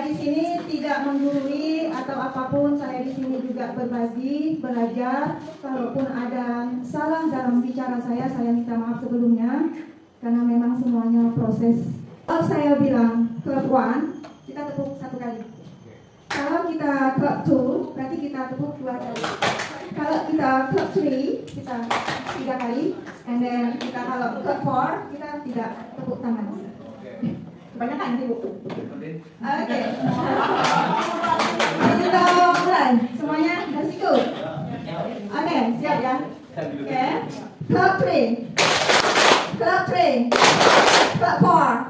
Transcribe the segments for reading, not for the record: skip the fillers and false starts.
di sini tidak menggurui atau apapun, saya di sini juga berbagi, belajar. Kalaupun ada salah dalam bicara saya minta maaf sebelumnya, karena memang semuanya proses. Kalau saya bilang club 1, kita tepuk 1 kali. Kalau kita club 2, berarti kita tepuk 2 kali. Kalau kita club 3, kita 3 kali. And then kita kalau club 4, kita tidak tepuk tangan. Kebanyakan nanti Bu. Oke. Kita mulai. Semuanya bersiko. Oke, siap ya. Oke. Club 3. Club 3. Club 4.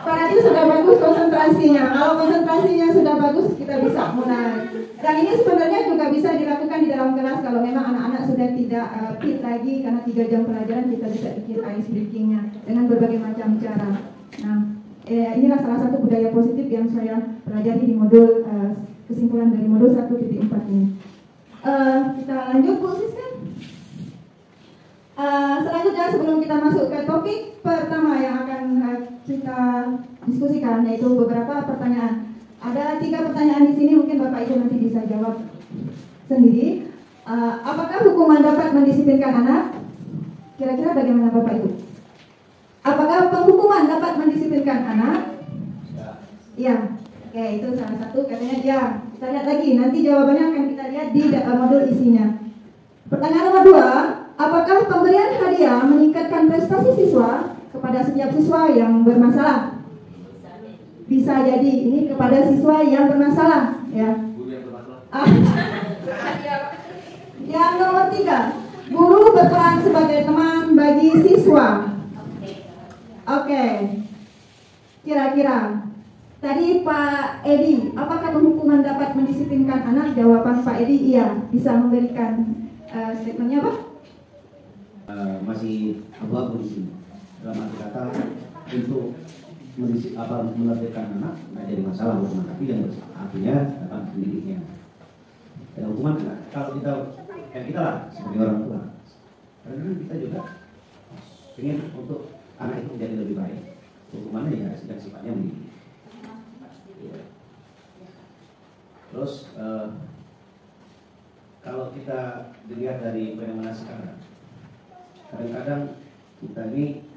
Berarti sudah bagus konsentrasinya. Kalau konsentrasinya sudah bagus, kita bisa mulai. Dan ini sebenarnya juga bisa dilakukan di dalam kelas kalau memang anak-anak sudah tidak fit lagi, karena 3 jam pelajaran kita bisa bikin ice breakingnya dengan berbagai macam cara. Nah, inilah salah satu budaya positif yang saya pelajari di modul kesimpulan dari modul 1.4 ini. Kita lanjut Bu Siska. Selanjutnya sebelum kita masuk ke topik pertama yang akan kita diskusikan, yaitu beberapa pertanyaan. Ada 3 pertanyaan di sini, mungkin Bapak Ibu nanti bisa jawab sendiri. Apakah hukuman dapat mendisiplinkan anak? Kira-kira bagaimana Bapak Ibu? Apakah penghukuman dapat mendisiplinkan anak? Ya. Oke, itu salah satu katanya ya. Kita lihat lagi, nanti jawabannya akan kita lihat di modul isinya. Pertanyaan nomor 2, apakah pemberian hadiah meningkatkan prestasi siswa kepada setiap siswa yang bermasalah? Bisa jadi ini kepada siswa yang bermasalah, ya. Guru yang bermasalah. Yang nomor 3, guru berperan sebagai teman bagi siswa. Oke. Kira-kira tadi Pak Edi, apakah penghukuman dapat mendisiplinkan anak? Jawaban Pak Edi iya. Bisa memberikan statementnya Pak? Masih abu-abu di sini. Dalam arti kata untuk menertibkan anak nggak jadi masalah hukuman, tapi yang artinya dapat pendidiknya. Dan hukuman kalau kita lah sebagai orang tua, karena kita juga ingin untuk anak itu menjadi lebih baik. Hukumannya ya sudah sifatnya mendidik. Terus kalau kita dilihat dari fenomena sekarang, kadang-kadang kita ini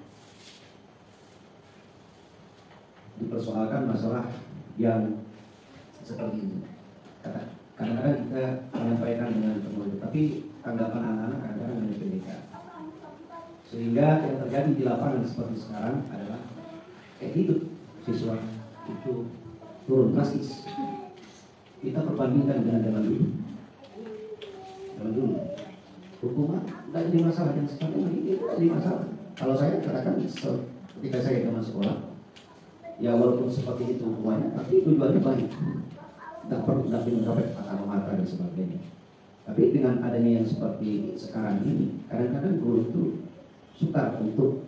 dipersoalkan masalah yang seperti ini. Kadang-kadang kita menyampaikan dengan penuh, tapi tanggapan anak-anak kadang-kadang berbeda. Sehingga yang terjadi di lapangan seperti sekarang adalah hidup siswa itu turun drastis. Kita perbandingkan dengan zaman dulu. Zaman dulu hukuman tidak jadi masalah, yang sekarang ini tidak jadi masalah. Kalau saya katakan ketika saya zaman sekolah, ya walaupun seperti itu hukumannya, tapi tujuannya baik. Tidak perlu mencapai pasal mata dan sebagainya. Tapi dengan adanya yang seperti sekarang ini, kadang-kadang guru itu suka untuk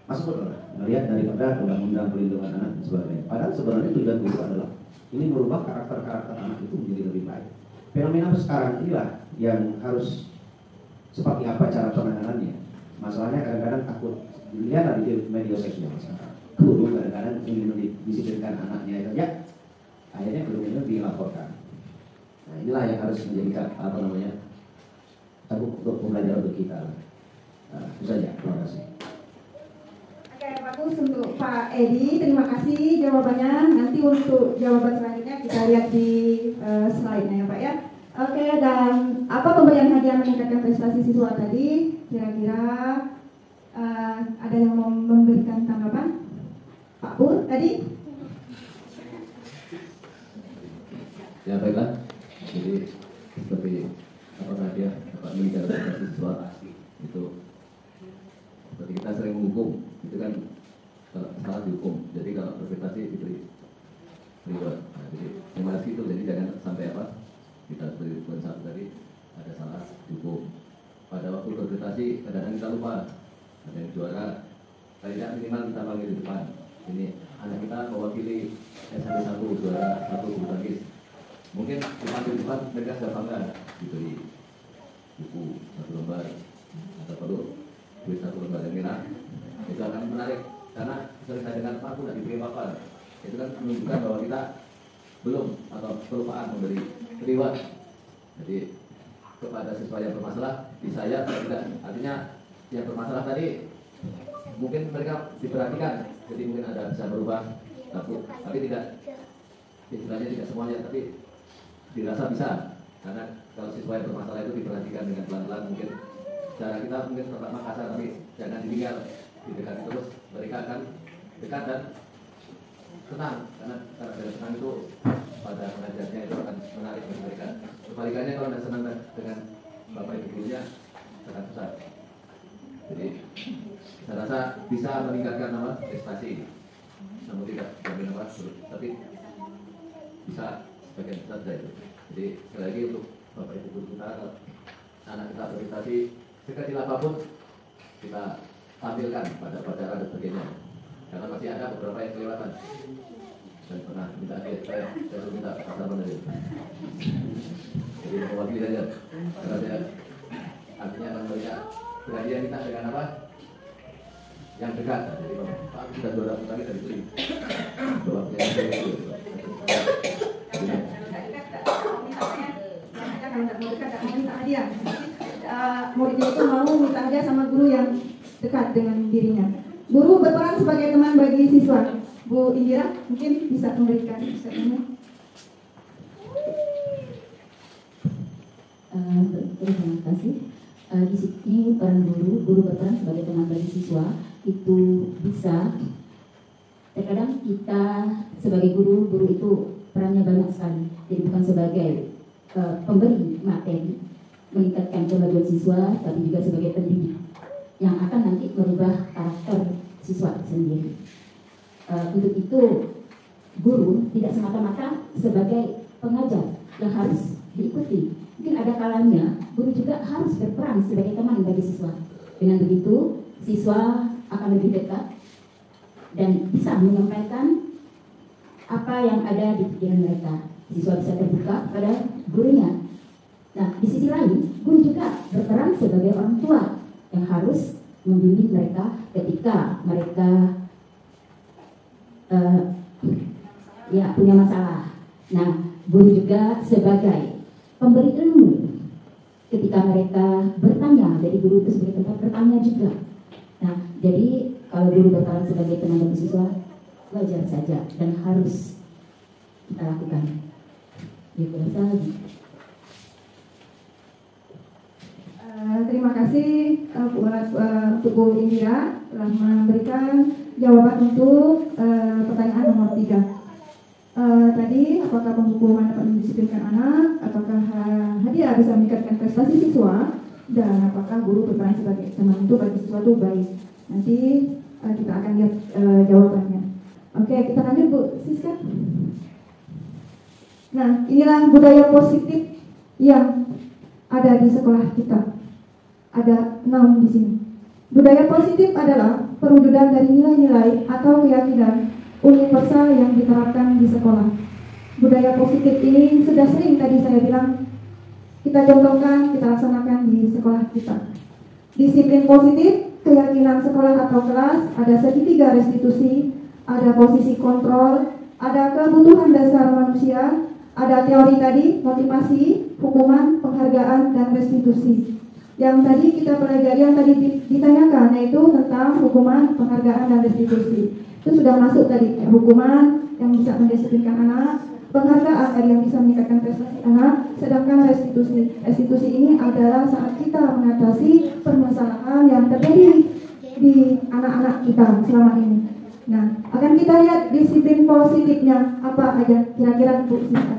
masuk ke melihat daripada undang-undang perlindungan anak dan sebagainya. Padahal sebenarnya tujuan guru adalah ini merubah karakter-karakter anak itu menjadi lebih baik. Fenomena sekarang inilah yang harus seperti apa cara penanganannya. Masalahnya kadang-kadang takut dilihat di media sosial sekarang. Guru kadang-kadang ingin mendisiplinkan anaknya saja, akhirnya guru itu dilaporkan. Nah inilah yang harus menjadi untuk pembelajaran untuk kita. Nah, itu saja. Terima kasih. Oke, bagus untuk Pak Edi. Terima kasih jawabannya. Nanti untuk jawaban selanjutnya kita lihat di slide-nya ya Pak ya. Oke, dan apa pemberian hadiah meningkatkan prestasi siswa tadi? Kira-kira ada yang mau memberikan tanggapan? Pak Pur tadi? Ya baiklah. Jadi seperti apa hadiah apa meningkat prestasi siswa itu seperti kita sering menghukum, itu kan kalau salah dihukum. Jadi kalau berprestasi diberi reward. Nah, jadi memang itu, jadi jangan sampai kita beri satu tadi ada salah dihukum. Pada waktu berprestasi kadang-kadang kita lupa ada yang juara, tidak minimal kita panggil di depan. Ini anak kita mewakili SMP 1 juara 1 bulu tangkis. Mungkin dipanggil di depan mereka sudah bangga, diberi buku 1 lembar atau perlu duit 1 lembar yang merah. Itu akan menarik karena sering saya dengar Pak, aku tidak diberi apa-apa. Itu kan menunjukkan bahwa kita belum atau kelupaan memberi reward. Jadi kepada siswa yang bermasalah di saya tidak, artinya yang bermasalah tadi mungkin mereka diperhatikan, jadi mungkin ada bisa berubah, tapi tidak istilahnya tidak semuanya, tapi dirasa bisa, karena kalau siswa yang bermasalah itu diperhatikan dengan pelan-pelan. Mungkin cara kita mungkin pertama kasar, tapi jangan ditinggal, didekati terus, mereka akan dekat dan tenang, karena cara tenang itu pada pengajarnya itu akan menarik bagi mereka. Kebalikannya kalau anda senang dengan bapak ibu gurunya akan susah. Jadi saya rasa bisa meningkatkan prestasi, namun tidak jamin tapi bisa sebagian besar saja itu. Jadi sekali lagi untuk bapak ibu guru kita, anak kita berprestasi sekecil apapun kita tampilkan pada upacara dan sebagainya, karena masih ada beberapa yang kelewatan. Dan pernah minta saya minta pasaran dari itu. Jadi mewakili saja, karena saya artinya akan melihat perhatian kita dengan apa yang dekat. Jadi Pak kita 200 kali dari sini bahwa punya itu. Kalau tidak mau dekat, tidak minta hadiah. Muridnya itu mau minta hadiah sama guru yang dekat dengan dirinya. Guru berperan sebagai teman bagi siswa. Bu Indira mungkin bisa memberikan statementnya. Terima kasih. Di sini peran guru berperan sebagai teman bagi siswa itu bisa. Terkadang kita sebagai guru itu perannya banyak sekali. Jadi bukan sebagai pemberi materi meningkatkan kemajuan siswa, tapi juga sebagai pendidik yang akan nanti merubah karakter siswa sendiri. Untuk itu guru tidak semata-mata sebagai pengajar yang harus diikuti. Mungkin ada kalanya guru juga harus berperan sebagai teman bagi siswa. Dengan begitu siswa akan lebih dekat dan bisa menyampaikan apa yang ada di pikiran mereka. Siswa bisa terbuka pada gurunya. Nah, di sisi lain guru juga berperan sebagai orang tua yang harus membimbing mereka ketika mereka punya masalah. Nah, guru juga sebagai pemberi ilmu ketika mereka bertanya. Jadi guru itu sebagai tempat bertanya juga. Nah, jadi kalau guru berperan sebagai teman bagi siswa wajar saja dan harus kita lakukan. Itu saja. Terima kasih Bu Indira telah memberikan jawaban untuk pertanyaan nomor 3. Tadi apakah penghukuman dapat mendisiplinkan anak, apakah hadiah bisa meningkatkan prestasi siswa, dan apakah guru berperan sebagai teman itu bagi siswa itu baik. Nanti kita akan lihat jawabannya. Oke, kita lanjut Bu Siska. Nah, inilah budaya positif yang ada di sekolah kita. Ada 6 di sini. Budaya positif adalah perwujudan dari nilai-nilai atau keyakinan universal yang diterapkan di sekolah. Budaya positif ini sudah sering tadi saya bilang kita contohkan, kita laksanakan di sekolah kita. Disiplin positif, keyakinan sekolah atau kelas, ada segitiga restitusi, ada posisi kontrol, ada kebutuhan dasar manusia, ada teori tadi, motivasi, hukuman, penghargaan, dan restitusi. Yang tadi kita pelajari, yang tadi ditanyakan, yaitu tentang hukuman, penghargaan, dan restitusi. Itu sudah masuk tadi, ya, hukuman yang bisa mendisiplinkan anak, penghargaan tadi yang bisa meningkatkan prestasi anak, sedangkan restitusi ini adalah saat kita mengatasi permasalahan yang terjadi di anak-anak kita selama ini. Nah, akan kita lihat disiplin positifnya apa aja kira-kira Bu Siska.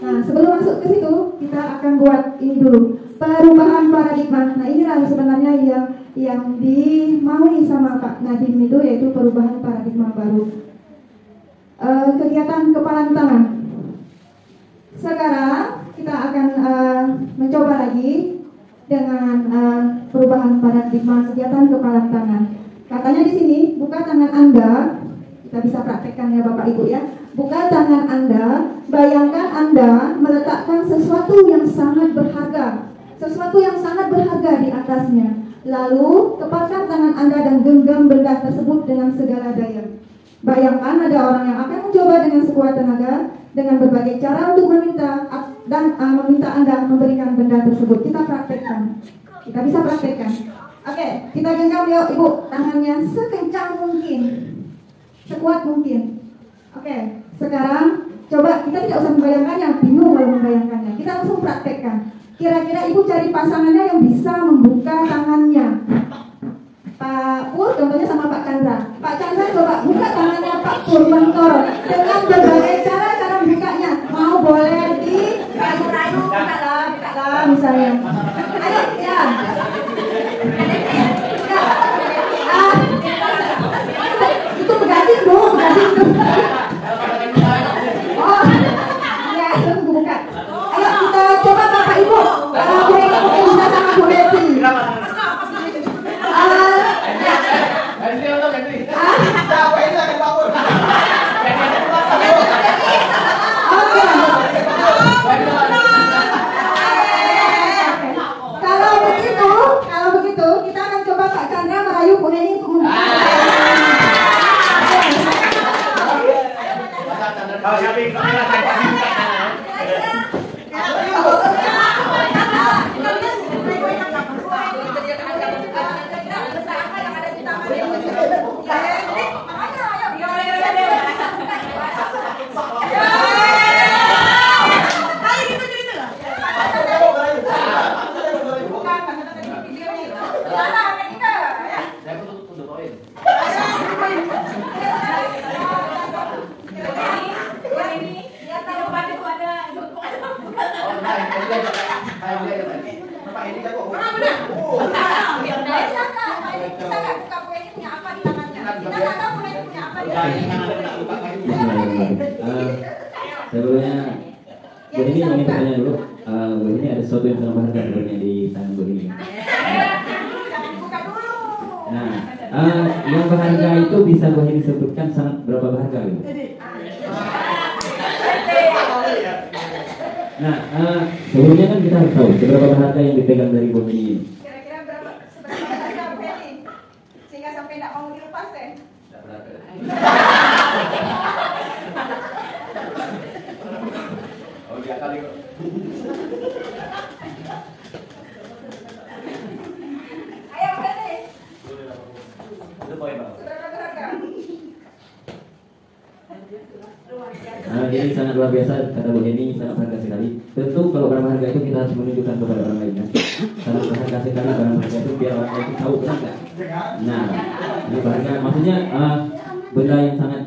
Nah, sebelum masuk ke situ, kita akan buat ini dulu. perubahan paradigma. Nah inilah sebenarnya yang dimaui sama Pak Nadiem itu, yaitu perubahan paradigma baru. Kegiatan kepalan tangan. Sekarang kita akan mencoba lagi dengan perubahan paradigma kegiatan kepalan tangan. Katanya di sini, buka tangan Anda, kita bisa praktekkan ya Bapak Ibu ya. Buka tangan Anda, bayangkan Anda meletakkan sesuatu yang sangat berharga, sesuatu yang sangat berharga di atasnya. Lalu tepatkan tangan Anda dan genggam benda tersebut dengan segala daya. Bayangkan ada orang yang akan mencoba dengan sekuat tenaga dengan berbagai cara untuk meminta Anda memberikan benda tersebut. Kita praktekkan. Kita bisa praktekkan. Oke, kita genggam yuk Ibu tangannya sekencang mungkin, sekuat mungkin. Oke, sekarang coba kita tidak usah membayangkannya, bingung kalau membayangkannya. Kita langsung praktekkan. Kira-kira Ibu cari pasangannya yang bisa membuka tangannya. Pak Pur contohnya sama Pak Chandra. Pak Chandra coba buka tangannya Pak Pur Mentoro dengan berbagai cara bukanya. Mau boleh di rayu-rayu, buka lah misalnya. Ayo ya. Itu berganti dong, Oh, ya itu buka. Ayo kita coba Bapak Ibu. Bu Eni mungkin bisa sama Bu Eti. Kalau begitu kita akan coba Pak Chandra merayu Bu Eni untuk sebelumnya Bu Eni ingin bertanya dulu, Bu Eni ada sesuatu yang sangat berharga sebenarnya di tangan Bu Eni. Nah, yang berharga itu bisa Bu Eni sebutkan sangat berapa berharga gitu? Nah, sebelumnya kan kita harus tahu seberapa berharga yang dipegang dari Bu Eni ini. Kira-kira seberapa berharga Bu Eni sehingga sampai tidak mau dilepas deh. Oh dia kali kok. Ayo Bu Eni. Itu poin Bang. Seberapa berharga? Jadi sangat luar biasa kata Bu Eni, sangat berharga sekali. Tentu kalau barang berharga itu kita harus menunjukkan kepada orang lain ya. Sangat berharga sekali barang berharga itu biar orang lain itu tahu benar nggak? Nah, ini berharga maksudnya benda yang sangat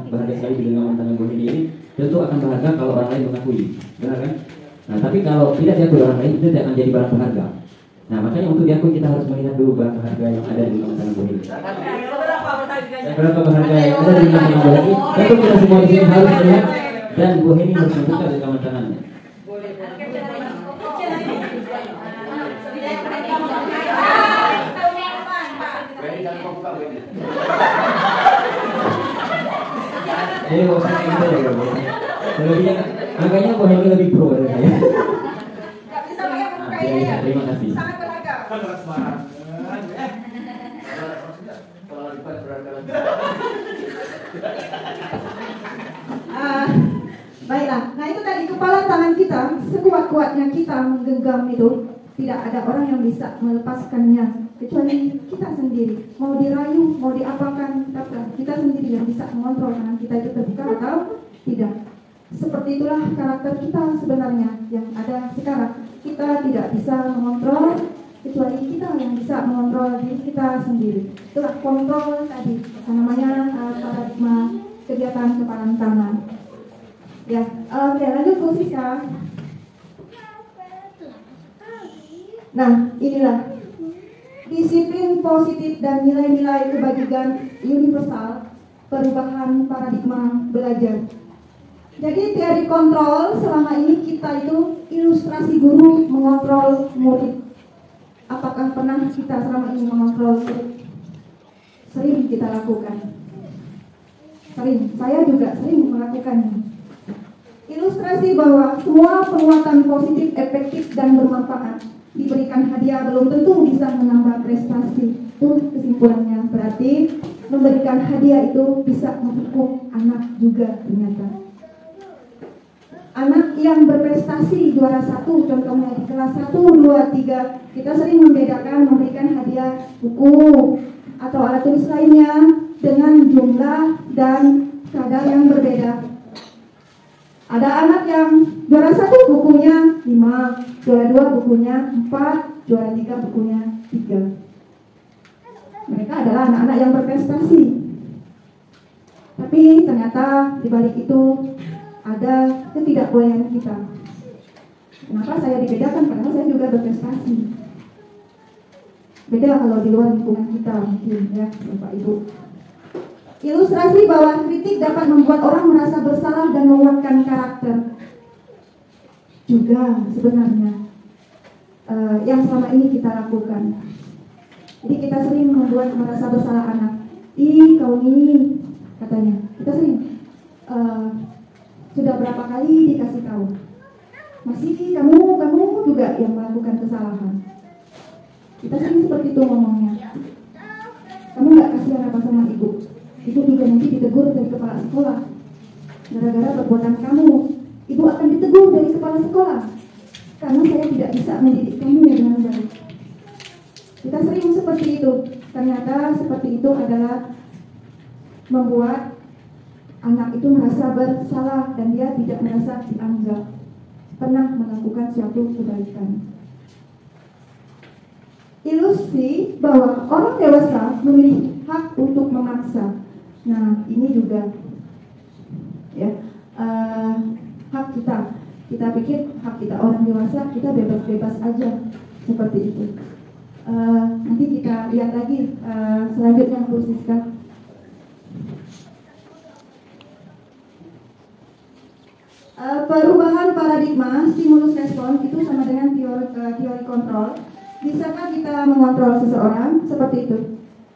berharga sekali di genggaman tangan Bu Eni ini tentu akan berharga kalau orang lain mengakui, benar kan? Nah, tapi kalau tidak diakui orang lain itu tidak akan jadi barang berharga. Nah, makanya untuk diakui kita harus melihat dulu barang berharga yang ada di genggaman tangan Bu Eni. Berapa berharga yang ada di genggaman Bu Eni? Tentu kita semua di sini harus melihat dan Bu Eni harus membuka genggaman tangannya. Selebihnya angkanya Bu Eni lebih pro dari saya. Gak bisa pakai membuka ini ya. Terima kasih. Sangat berharga. Baiklah, nah itu tadi kepala tangan kita, sekuat-kuatnya kita menggenggam itu, tidak ada orang yang bisa melepaskannya kecuali kita sendiri. Mau dirayu, mau diapakan, kita sendiri yang bisa mengontrol tangan kita itu terbuka atau tidak. Seperti itulah karakter kita sebenarnya yang ada sekarang. Kita tidak bisa mengontrol kecuali kita yang bisa mengontrol diri kita sendiri. Itulah kontrol tadi, namanya paradigma kegiatan kepalan tangan. Ya, oke, lanjut Bu Siska. Nah, inilah disiplin positif dan nilai-nilai kebajikan universal perubahan paradigma belajar. Jadi teori kontrol selama ini kita itu ilustrasi guru mengontrol murid. Apakah pernah kita selama ini mengontrol murid? Sering kita lakukan. Sering, saya juga sering melakukannya. Ilustrasi bahwa semua penguatan positif, efektif, dan bermanfaat diberikan hadiah belum tentu bisa menambah prestasi. Itu kesimpulannya. Berarti memberikan hadiah itu bisa menghukum anak juga ternyata. Anak yang berprestasi juara 1, contohnya di kelas 1, 2, 3, kita sering membedakan memberikan hadiah buku atau alat tulis lainnya dengan jumlah dan kadar yang berbeda. Ada anak yang juara 1 bukunya 5, juara 2 bukunya 4, juara 3 bukunya 3. Mereka adalah anak-anak yang berprestasi. Tapi ternyata di balik itu ada ketidakbolehan kita. Kenapa saya dibedakan? Padahal saya juga berprestasi. Beda kalau di luar lingkungan kita mungkin ya, Bapak Ibu. Ilustrasi bahwa kritik dapat membuat orang merasa bersalah dan menguatkan karakter. Juga sebenarnya yang selama ini kita lakukan. Jadi kita sering membuat merasa bersalah anak. Ih, kau ini katanya. Kita sering sudah berapa kali dikasih tahu. Masih kamu juga yang melakukan kesalahan. Kita sering seperti itu ngomongnya. Kamu nggak kasihan apa sama ibu? Ibu juga nanti ditegur dari kepala sekolah. Gara-gara perbuatan kamu, ibu akan ditegur dari kepala sekolah. Karena saya tidak bisa mendidik kamu dengan baik. Kita sering seperti itu. Ternyata seperti itu adalah membuat anak itu merasa bersalah dan dia tidak merasa dianggap pernah melakukan suatu kebaikan. Ilusi bahwa orang dewasa memiliki hak untuk memaksa. Nah, ini juga ya hak kita. Kita pikir hak kita orang dewasa, kita bebas-bebas aja seperti itu. Nanti kita lihat lagi selanjutnya Bu Siska. Perubahan paradigma stimulus respon itu sama dengan teori kontrol. Bisakah kita mengontrol seseorang? Seperti itu.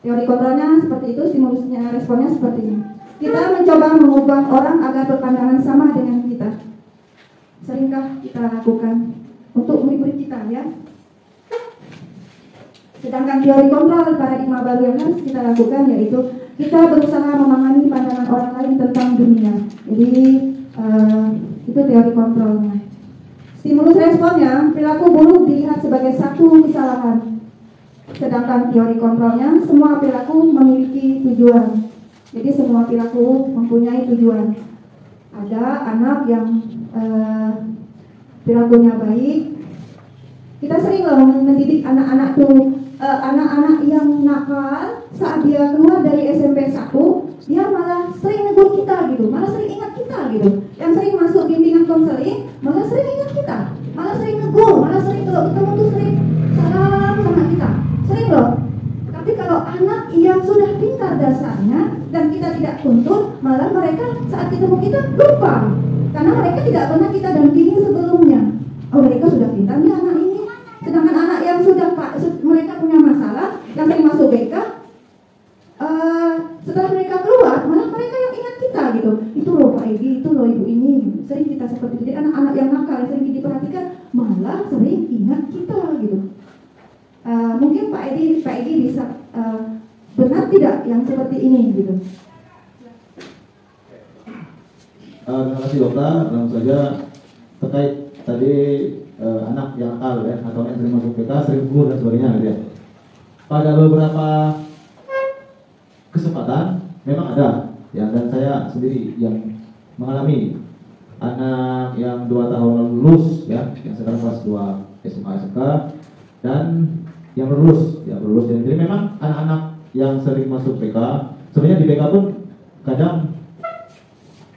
Teori kontrolnya seperti itu, stimulusnya responnya seperti ini. Kita mencoba mengubah orang agar berpandangan sama dengan kita. Seringkah kita lakukan untuk murid-murid kita ya? Sedangkan teori kontrol paradigma baru yang harus kita lakukan yaitu kita berusaha memahami pandangan orang lain tentang dunia. Jadi itu teori kontrolnya. Stimulus responnya, perilaku buruk dilihat sebagai satu kesalahan. Sedangkan teori kontrolnya, semua perilaku memiliki tujuan. Jadi semua perilaku mempunyai tujuan. Ada anak yang perilakunya baik. Kita sering loh mendidik anak-anak tuh, anak-anak yang nakal saat dia keluar dari SMP 1, dia malah sering negur kita gitu, malah sering ingat kita gitu. Yang sering masuk bimbingan konseling, malah sering ingat kita, malah sering negur, malah sering kalau ketemu tuh sering salam sama kita, sering loh. Tapi kalau anak yang sudah pintar dasarnya dan kita tidak tuntut, malah mereka saat ketemu kita lupa, karena mereka tidak pernah kita dampingi sebelumnya. Oh, mereka sudah pintar nih anak ini. Sedangkan anak yang sudah mereka punya masalah, yang sering masuk BK, setelah mereka keluar, malah mereka yang ingat kita gitu. Itu loh Pak Edi, itu loh Ibu ini. Sering kita seperti itu. Jadi anak-anak yang nakal, yang sering diperhatikan, malah sering ingat kita gitu. Mungkin Pak Edi bisa benar tidak yang seperti ini gitu. Terima kasih dokter. Langsung saja terkait tadi anak yang nakal ya, atau yang sering masuk PK, sering gugur dan sebagainya gitu ya. Pada beberapa kesempatan memang ada ya, dan saya sendiri yang mengalami anak yang 2 tahun lulus ya, yang sekarang kelas 2 SMA SMK, dan yang lulus ya, lulus. Jadi memang anak-anak yang sering masuk PK, sebenarnya di PK pun kadang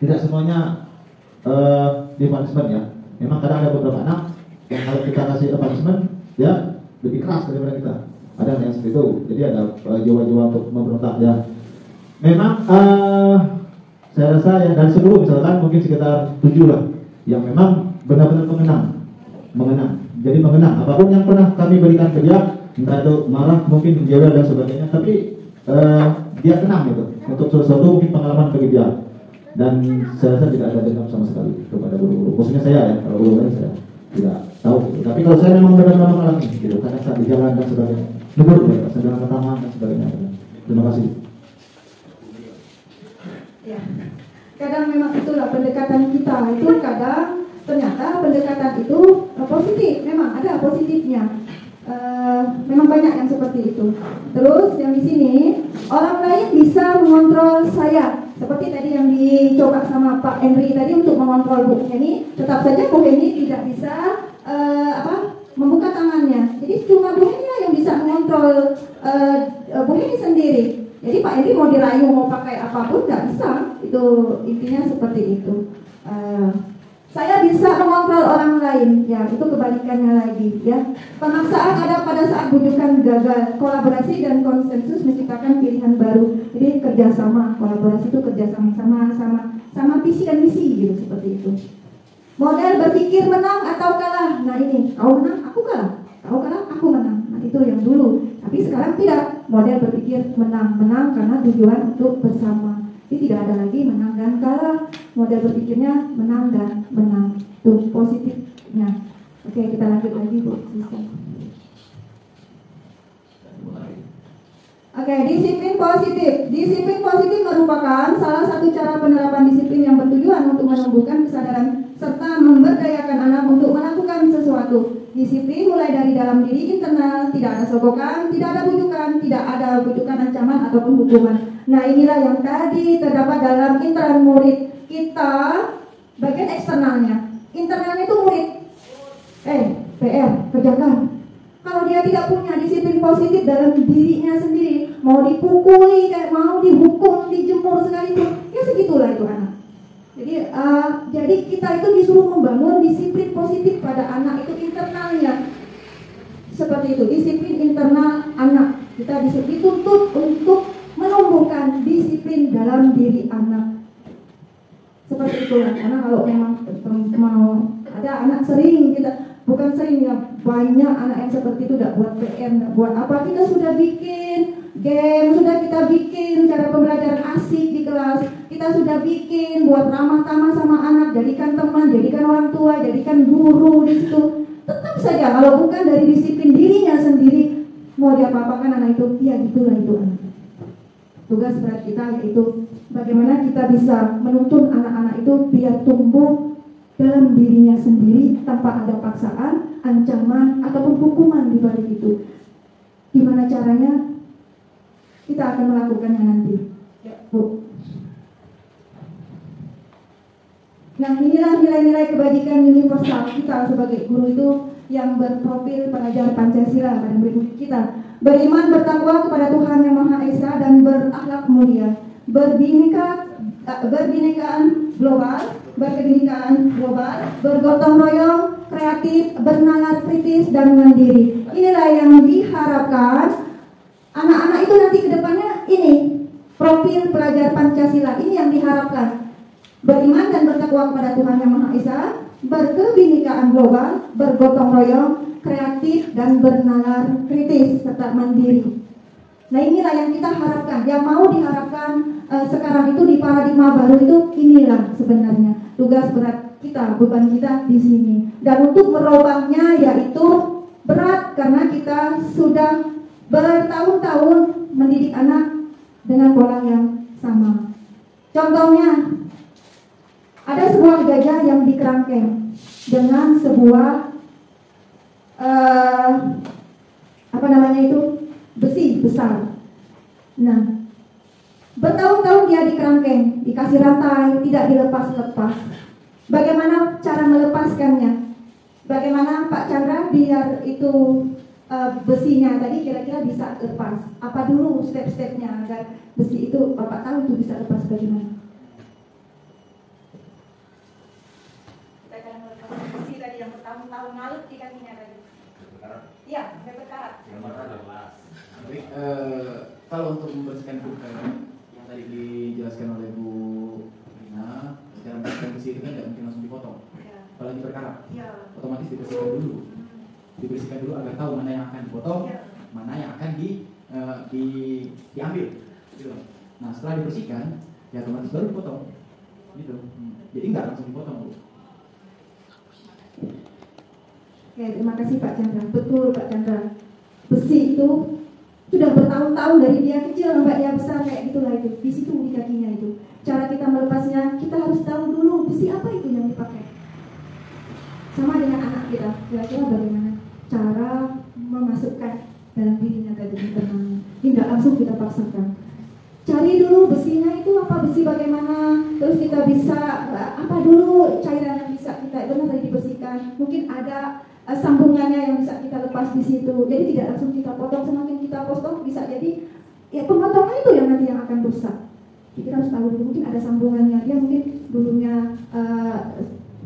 tidak semuanya di punishment ya. Memang kadang ada beberapa anak yang kalau kita kasih punishment ya lebih keras daripada kita. Ada yang seperti itu. Jadi ada jiwa-jiwa untuk memberontak ya. Memang saya rasa ya dari 10 misalkan mungkin sekitar 7 lah yang memang benar-benar mengenang. Jadi mengenang apapun yang pernah kami berikan ke dia, entah itu marah, mungkin menjauh dan sebagainya, tapi dia kenang gitu untuk sesuatu mungkin pengalaman bagi dia. Dan saya rasa tidak ada dendam sama sekali kepada guru-guru. Khususnya saya ya, kalau guru lain saya tidak tahu. Gitu. Tapi kalau saya memang benar-benar mengalami gitu, kadang saat di jalan dan sebagainya, negur mereka, sedang pertama dan sebagainya. Terima kasih. Ya, kadang memang itulah pendekatan kita itu kadang ternyata pendekatan itu positif, memang ada positifnya. Memang banyak yang seperti itu. Terus yang di sini orang lain bisa mengontrol saya, seperti tadi yang dicoba sama Pak Henry tadi untuk mengontrol Bu Heni. Tetap saja Bu Heni tidak bisa membuka tangannya. Jadi cuma Bu Heni yang bisa mengontrol Bu Heni sendiri. Jadi Pak Henry mau dirayu mau pakai apapun nggak bisa. Itu intinya seperti itu. Saya bisa mengontrol orang lain, ya itu kebalikannya lagi, ya. Pemaksaan ada pada saat bujukan gagal. Kolaborasi dan konsensus menciptakan pilihan baru. Jadi kerjasama, kolaborasi itu kerjasama sama visi dan misi, gitu seperti itu. Model berpikir menang atau kalah. Nah ini, kau menang, aku kalah. Kau kalah, aku menang. Nah itu yang dulu. Tapi sekarang tidak. Model berpikir menang karena tujuan untuk bersama. Jadi tidak ada lagi menang dan kalah. Model berpikirnya menang dan menang. Itu positifnya. Oke, kita lanjut lagi Bu. Oke, disiplin positif. Disiplin positif merupakan salah satu cara penerapan disiplin yang bertujuan untuk menumbuhkan kesadaran serta memberdayakan anak untuk melakukan sesuatu. Disiplin mulai dari dalam diri internal, tidak ada sogokan, tidak ada bujukan ancaman ataupun hukuman. Nah inilah yang tadi terdapat dalam internal murid kita, bagian eksternalnya. Internalnya itu murid. PR, kerjakan. Kalau dia tidak punya disiplin positif dalam dirinya sendiri, mau dipukuli, mau dihukum, dijemur sekalipun, ya segitulah itu anak. Jadi kita itu disuruh membangun disiplin positif pada anak itu internalnya. Seperti itu, disiplin internal anak. Kita dituntut untuk menumbuhkan disiplin dalam diri anak. Seperti itulah, karena kalau memang mau ada anak sering kita, bukan sering ya, banyak anak yang seperti itu, tidak buat PR, tidak buat apa, kita sudah bikin game, sudah kita bikin cara pembelajaran asik di kelas, kita sudah bikin buat ramah-tamah sama anak, jadikan teman, jadikan orang tua, jadikan guru di situ. Tetap saja kalau bukan dari disiplin dirinya sendiri, mau diapa-apakan anak itu, ya gitulah itu anak. Tugas berat kita yaitu bagaimana kita bisa menuntun anak-anak itu biar tumbuh dalam dirinya sendiri tanpa ada paksaan, ancaman, ataupun hukuman di balik itu. Gimana caranya? Kita akan melakukannya nanti, ya, Bu. Nah, inilah nilai-nilai kebajikan universal kita sebagai guru itu yang berprofil pengajar Pancasila pada murid-murid kita. Beriman bertakwa kepada Tuhan Yang Maha Esa dan berakhlak mulia. Berbinekaan global, bergotong royong, kreatif, bernalar kritis dan mandiri. Inilah yang diharapkan anak-anak itu nanti ke depannya ini profil pelajar Pancasila ini yang diharapkan. Beriman dan bertakwa kepada Tuhan Yang Maha Esa, berkebinekaan global, bergotong royong, kreatif dan bernalar kritis serta mandiri. Nah inilah yang kita harapkan, yang mau diharapkan sekarang itu di paradigma baru itu inilah sebenarnya tugas berat kita, beban kita di sini. Dan untuk merubahnya yaitu berat karena kita sudah bertahun-tahun mendidik anak dengan pola yang sama. Contohnya, ada sebuah gajah yang dikerangkeng dengan sebuah besi besar. Nah, bertahun-tahun dia dikerangkeng, dikasih rantai, tidak dilepas-lepas. Bagaimana cara melepaskannya? Bagaimana Pak Chandra biar itu besinya tadi kira-kira bisa lepas? Apa dulu step-stepnya agar besi itu Bapak tahu itu bisa lepas bagaimana? Kita akan melepas besi tadi yang bertahun-tahun ngalut di kakinya tadi. Iya, sampai berkarat. Kalau untuk membersihkan yang tadi dijelaskan oleh Bu Rina, cara membersihkan besi itu kan tidak mungkin langsung dipotong. Apalagi berkarat, otomatis dibersihkan dulu. Dibersihkan dulu agar tahu mana yang akan dipotong, mana yang akan diambil. Gitu. Nah setelah dibersihkan, ya otomatis baru dipotong. Gitu. Jadi nggak langsung dipotong, Bu. Oke, terima kasih Pak Chandra. Betul Pak Chandra. Besi itu sudah bertahun-tahun dari dia kecil sampai dia besar kayak gitulah itu. Di situ di kakinya itu. Cara kita melepasnya, kita harus tahu dulu besi apa itu yang dipakai. Sama dengan anak kita, kira-kira bagaimana cara memasukkan dalam dirinya tadi internalnya. Tidak langsung kita paksakan. Cari dulu besinya itu apa, besi bagaimana, terus kita bisa apa dulu cairan yang bisa kita benar tadi dibersihkan. Mungkin ada sambungannya yang bisa kita lepas di situ. Jadi tidak langsung kita potong, semakin kita potong bisa jadi ya pemotongan itu yang nanti yang akan rusak. Kita harus tahu dulu mungkin ada sambungannya. Dia mungkin dulunya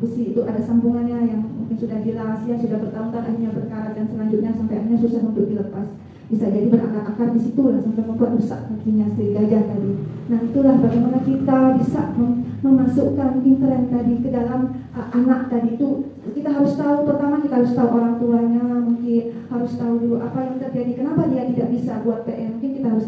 besi itu ada sambungannya yang mungkin sudah dilas, ya sudah bertahun-tahun akhirnya berkarat dan selanjutnya sampai akhirnya susah untuk dilepas. Bisa jadi berakar-akar di situ lah sampai membuat rusak kakinya si gajah tadi. Nah itulah bagaimana kita bisa memasukkan intern tadi ke dalam anak tadi itu. Kita harus tahu, pertama kita harus tahu orang tuanya, mungkin harus tahu dulu apa yang terjadi, kenapa dia tidak bisa buat PR. Mungkin kita harus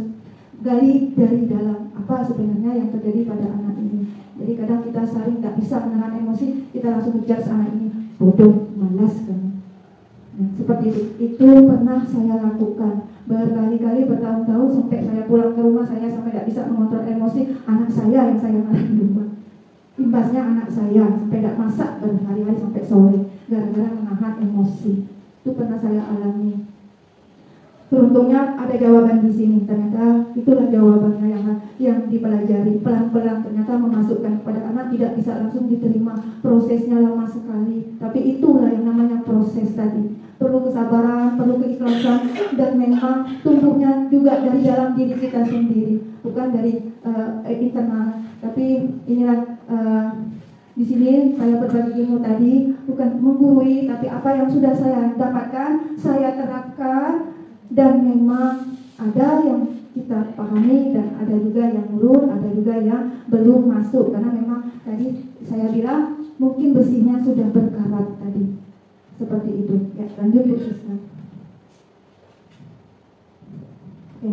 gali dari dalam apa sebenarnya yang terjadi pada anak ini. Jadi kadang kita sering tidak bisa menahan emosi, kita langsung menjudge anak ini bodoh, malas kan. Nah, seperti itu pernah saya lakukan berkali-kali bertahun-tahun sampai saya pulang ke rumah saya sampai tidak bisa mengontrol emosi anak saya yang saya marah di rumah. Imbasnya anak saya sampai tidak masak berhari-hari sampai sore gara-gara menahan emosi. Itu pernah saya alami. Beruntungnya ada jawaban di sini. Ternyata itulah jawabannya yang dipelajari pelan-pelan. Ternyata memasukkan kepada anak tidak bisa langsung diterima. Prosesnya lama sekali. Tapi itulah yang namanya proses tadi. Perlu kesabaran, perlu keikhlasan, dan memang tumbuhnya juga dari dalam diri kita sendiri, bukan dari internal. Tapi inilah di sini saya berbagi ilmu tadi bukan menggurui, tapi apa yang sudah saya dapatkan, saya terapkan. Dan memang ada yang kita pahami dan ada juga yang urut, ada juga yang belum masuk. Karena memang tadi saya bilang mungkin besinya sudah berkarat tadi. Seperti itu. Ya, lanjut Bu Sisna. Oke.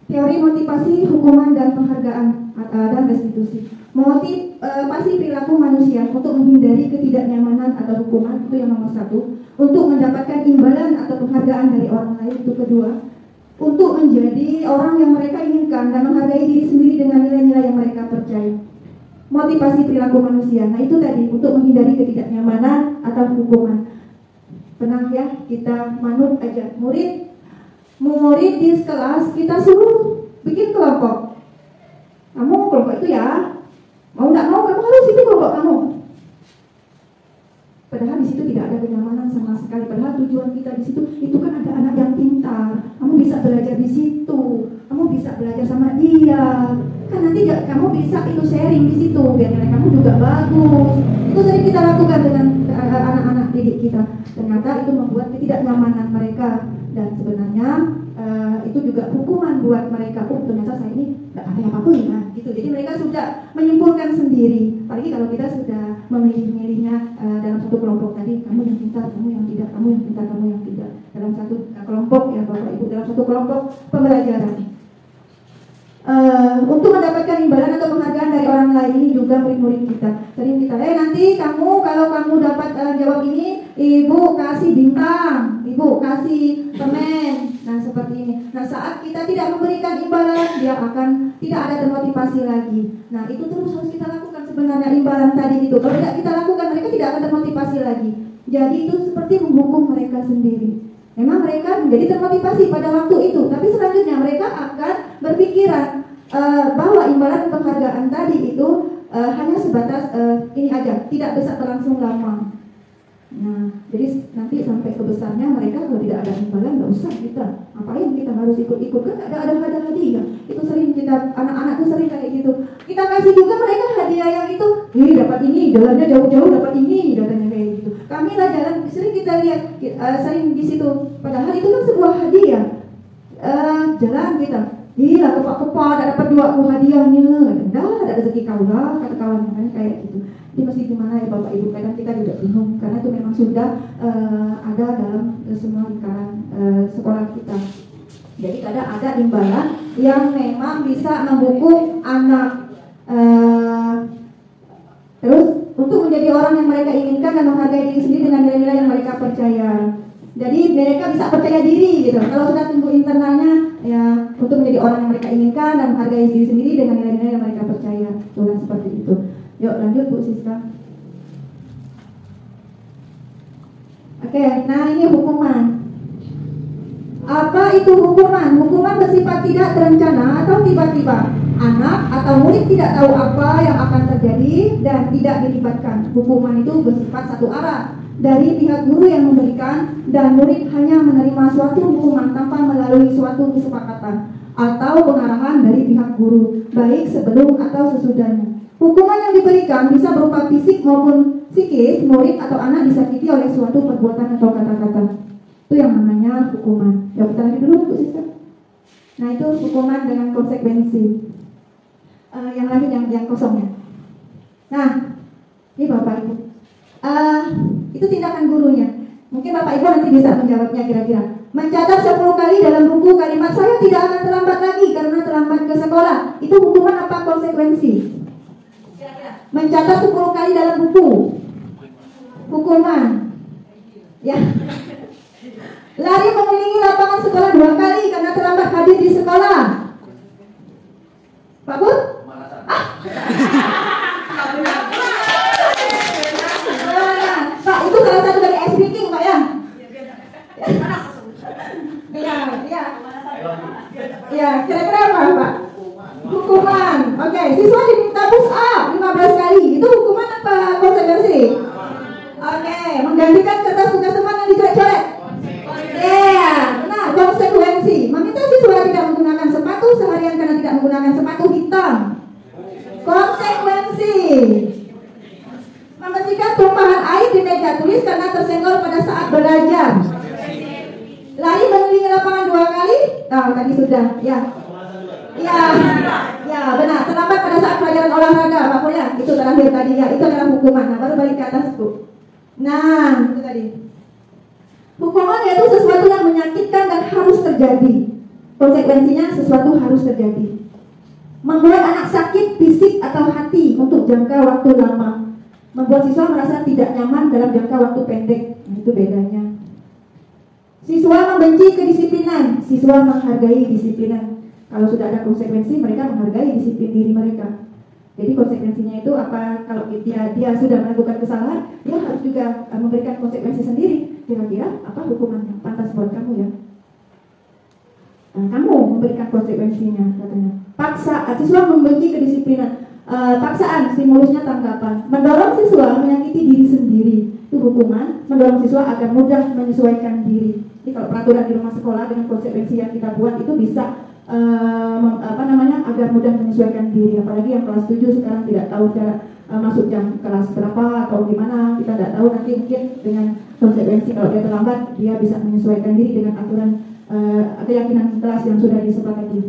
Teori motivasi, hukuman dan penghargaan dan restitusi. Motivasi perilaku manusia untuk menghindari ketidaknyamanan atau hukuman itu yang nomor 1. Untuk mendapatkan imbalan atau penghargaan dari orang lain itu kedua. Untuk menjadi orang yang mereka inginkan dan menghargai diri sendiri dengan nilai-nilai yang mereka percaya. Motivasi perilaku manusia. Nah itu tadi untuk menghindari ketidaknyamanan atau hukuman. Pernah ya kita manut aja murid di kelas kita suruh bikin kelompok. Kamu kelompok itu ya, mau nggak mau kamu harus itu kelompok kamu. Padahal di situ tidak ada kenyamanan sama sekali. Padahal tujuan kita di situ itu kan ada anak yang pintar. Kamu bisa belajar di situ. Kamu bisa belajar sama dia. Kan nanti kamu bisa itu sharing di situ biar nilai kamu juga bagus. Itu sering kita lakukan dengan anak-anak didik kita. Ternyata itu membuat ketidaknyamanan mereka dan sebenarnya itu juga hukuman buat mereka. Oh ternyata saya ini tidak ada apapun ya. Gitu. Jadi mereka sudah menyimpulkan sendiri. Apalagi kalau kita sudah memilih-milihnya dalam satu kelompok tadi, kamu yang pintar, kamu yang tidak, kamu yang pintar, kamu yang tidak. Dalam satu kelompok ya Bapak Ibu, dalam satu kelompok pembelajaran. Untuk mendapatkan imbalan atau penghargaan dari orang lain ini juga murid-murid kita. Sering kita, nanti kamu kalau kamu dapat jawab ini, ibu kasih bintang, ibu kasih permen. Nah seperti ini. Nah saat kita tidak memberikan imbalan, dia akan tidak ada termotivasi lagi. Nah itu terus harus kita lakukan sebenarnya imbalan tadi itu. Kalau tidak kita lakukan, mereka tidak akan termotivasi lagi. Jadi itu seperti menghukum mereka sendiri. Memang mereka menjadi termotivasi pada waktu itu, tapi selanjutnya mereka akan berpikiran bahwa imbalan penghargaan tadi itu hanya sebatas ini aja, tidak bisa berlangsung lama. Nah, jadi nanti sampai kebesarnya mereka kalau tidak ada imbalan nggak usah kita, ngapain kita harus ikut-ikut, kan ada hadiah. Itu sering kita, anak-anak tuh sering kayak gitu. Kita kasih juga mereka hadiah yang itu, dapat ini, jalannya jauh-jauh dapat ini, datanya kayak gitu. Kami lah jalan, sering kita lihat, sering di situ. Padahal itu kan sebuah hadiah. Jalan kita, gila kepak-kepak, ada dapat dua hadiahnya. Dah ada rezeki kau lah, kata kawan kayak gitu. Jadi mesti gimana ya Bapak Ibu, kadang kita juga bingung karena itu memang sudah ada dalam semua lingkaran sekolah kita. Jadi kadang ada imbalan yang memang bisa mendukung anak terus untuk menjadi orang yang mereka inginkan dan menghargai diri sendiri dengan nilai-nilai yang mereka percaya. Jadi mereka bisa percaya diri gitu. Kalau sudah tumbuh internalnya ya untuk menjadi orang yang mereka inginkan dan menghargai diri sendiri dengan nilai-nilai yang mereka percaya. Tuhan seperti itu. Yuk lanjut Bu Siska. Oke, nah ini hukuman. Apa itu hukuman? Hukuman bersifat tidak terencana atau tiba-tiba. Anak atau murid tidak tahu apa yang akan terjadi dan tidak dilibatkan. Hukuman itu bersifat satu arah dari pihak guru yang memberikan dan murid hanya menerima suatu hukuman tanpa melalui suatu kesepakatan atau pengarahan dari pihak guru, baik sebelum atau sesudahnya. Hukuman yang diberikan bisa berupa fisik maupun psikis. Murid atau anak disakiti oleh suatu perbuatan atau kata-kata. Itu yang namanya hukuman. Ya kita lagi dulu Bu Sister. Nah itu hukuman dengan konsekuensi. Yang lain yang kosongnya. Nah, ini Bapak Ibu. Itu tindakan gurunya. Mungkin Bapak Ibu nanti bisa menjawabnya kira-kira. Mencatat 10 kali dalam buku kalimat saya tidak akan terlambat lagi karena terlambat ke sekolah. Itu hukuman apa konsekuensi? Mencatat 10 kali dalam buku. Hukuman. Ya. Lari mengelilingi lapangan sekolah 2 kali karena terlambat hadir di sekolah. Pak Bun? Pak, itu salah satu dari ice breaking, Pak ya? Iya, kira-kira apa, Pak? Hukuman. Oke, siswa diminta push up 15 kali. Itu hukuman apa konsekuensi? Oke, menggantikan kertas tugas teman yang dicoret-coret. Iya, benar, konsekuensi. Meminta siswa tidak menggunakan sepatu seharian karena tidak menggunakan sepatu hitam. Konsekuensi. Membersihkan tumpahan air di meja tulis karena tersenggol pada saat belajar. Lari mengelilingi lapangan 2 kali. Oh, tadi sudah, ya. Ya, benar. Terlambat pada saat pelajaran olahraga, Pak Mulya. Itu terakhir tadi ya. Itu adalah hukuman. Nah, baru balik ke atas, Bu. Nah, itu tadi. Hukuman yaitu sesuatu yang menyakitkan dan harus terjadi. Konsekuensinya sesuatu harus terjadi. Membuat anak sakit fisik atau hati untuk jangka waktu lama. Membuat siswa merasa tidak nyaman dalam jangka waktu pendek. Nah, itu bedanya. Siswa membenci kedisiplinan, siswa menghargai disiplinan. Kalau sudah ada konsekuensi, mereka menghargai disiplin diri mereka. Jadi konsekuensinya itu apa? Kalau dia sudah melakukan kesalahan, dia harus juga memberikan konsekuensi sendiri. Kira-kira apa hukuman yang pantas buat kamu ya? Kamu memberikan konsekuensinya katanya. Paksa, siswa membenci kedisiplinan. Paksaan, stimulusnya tanggapan. Mendorong siswa menyakiti diri sendiri. Itu hukuman. Mendorong siswa agar mudah menyesuaikan diri. Jadi kalau peraturan di rumah sekolah dengan konsekuensi yang kita buat itu bisa agar mudah menyesuaikan diri. Apalagi yang kelas 7 sekarang tidak tahu cara masuk jam kelas berapa atau gimana, kita tidak tahu. Nanti mungkin dengan konsekuensi kalau dia terlambat, dia bisa menyesuaikan diri dengan aturan keyakinan kelas yang sudah disepakati.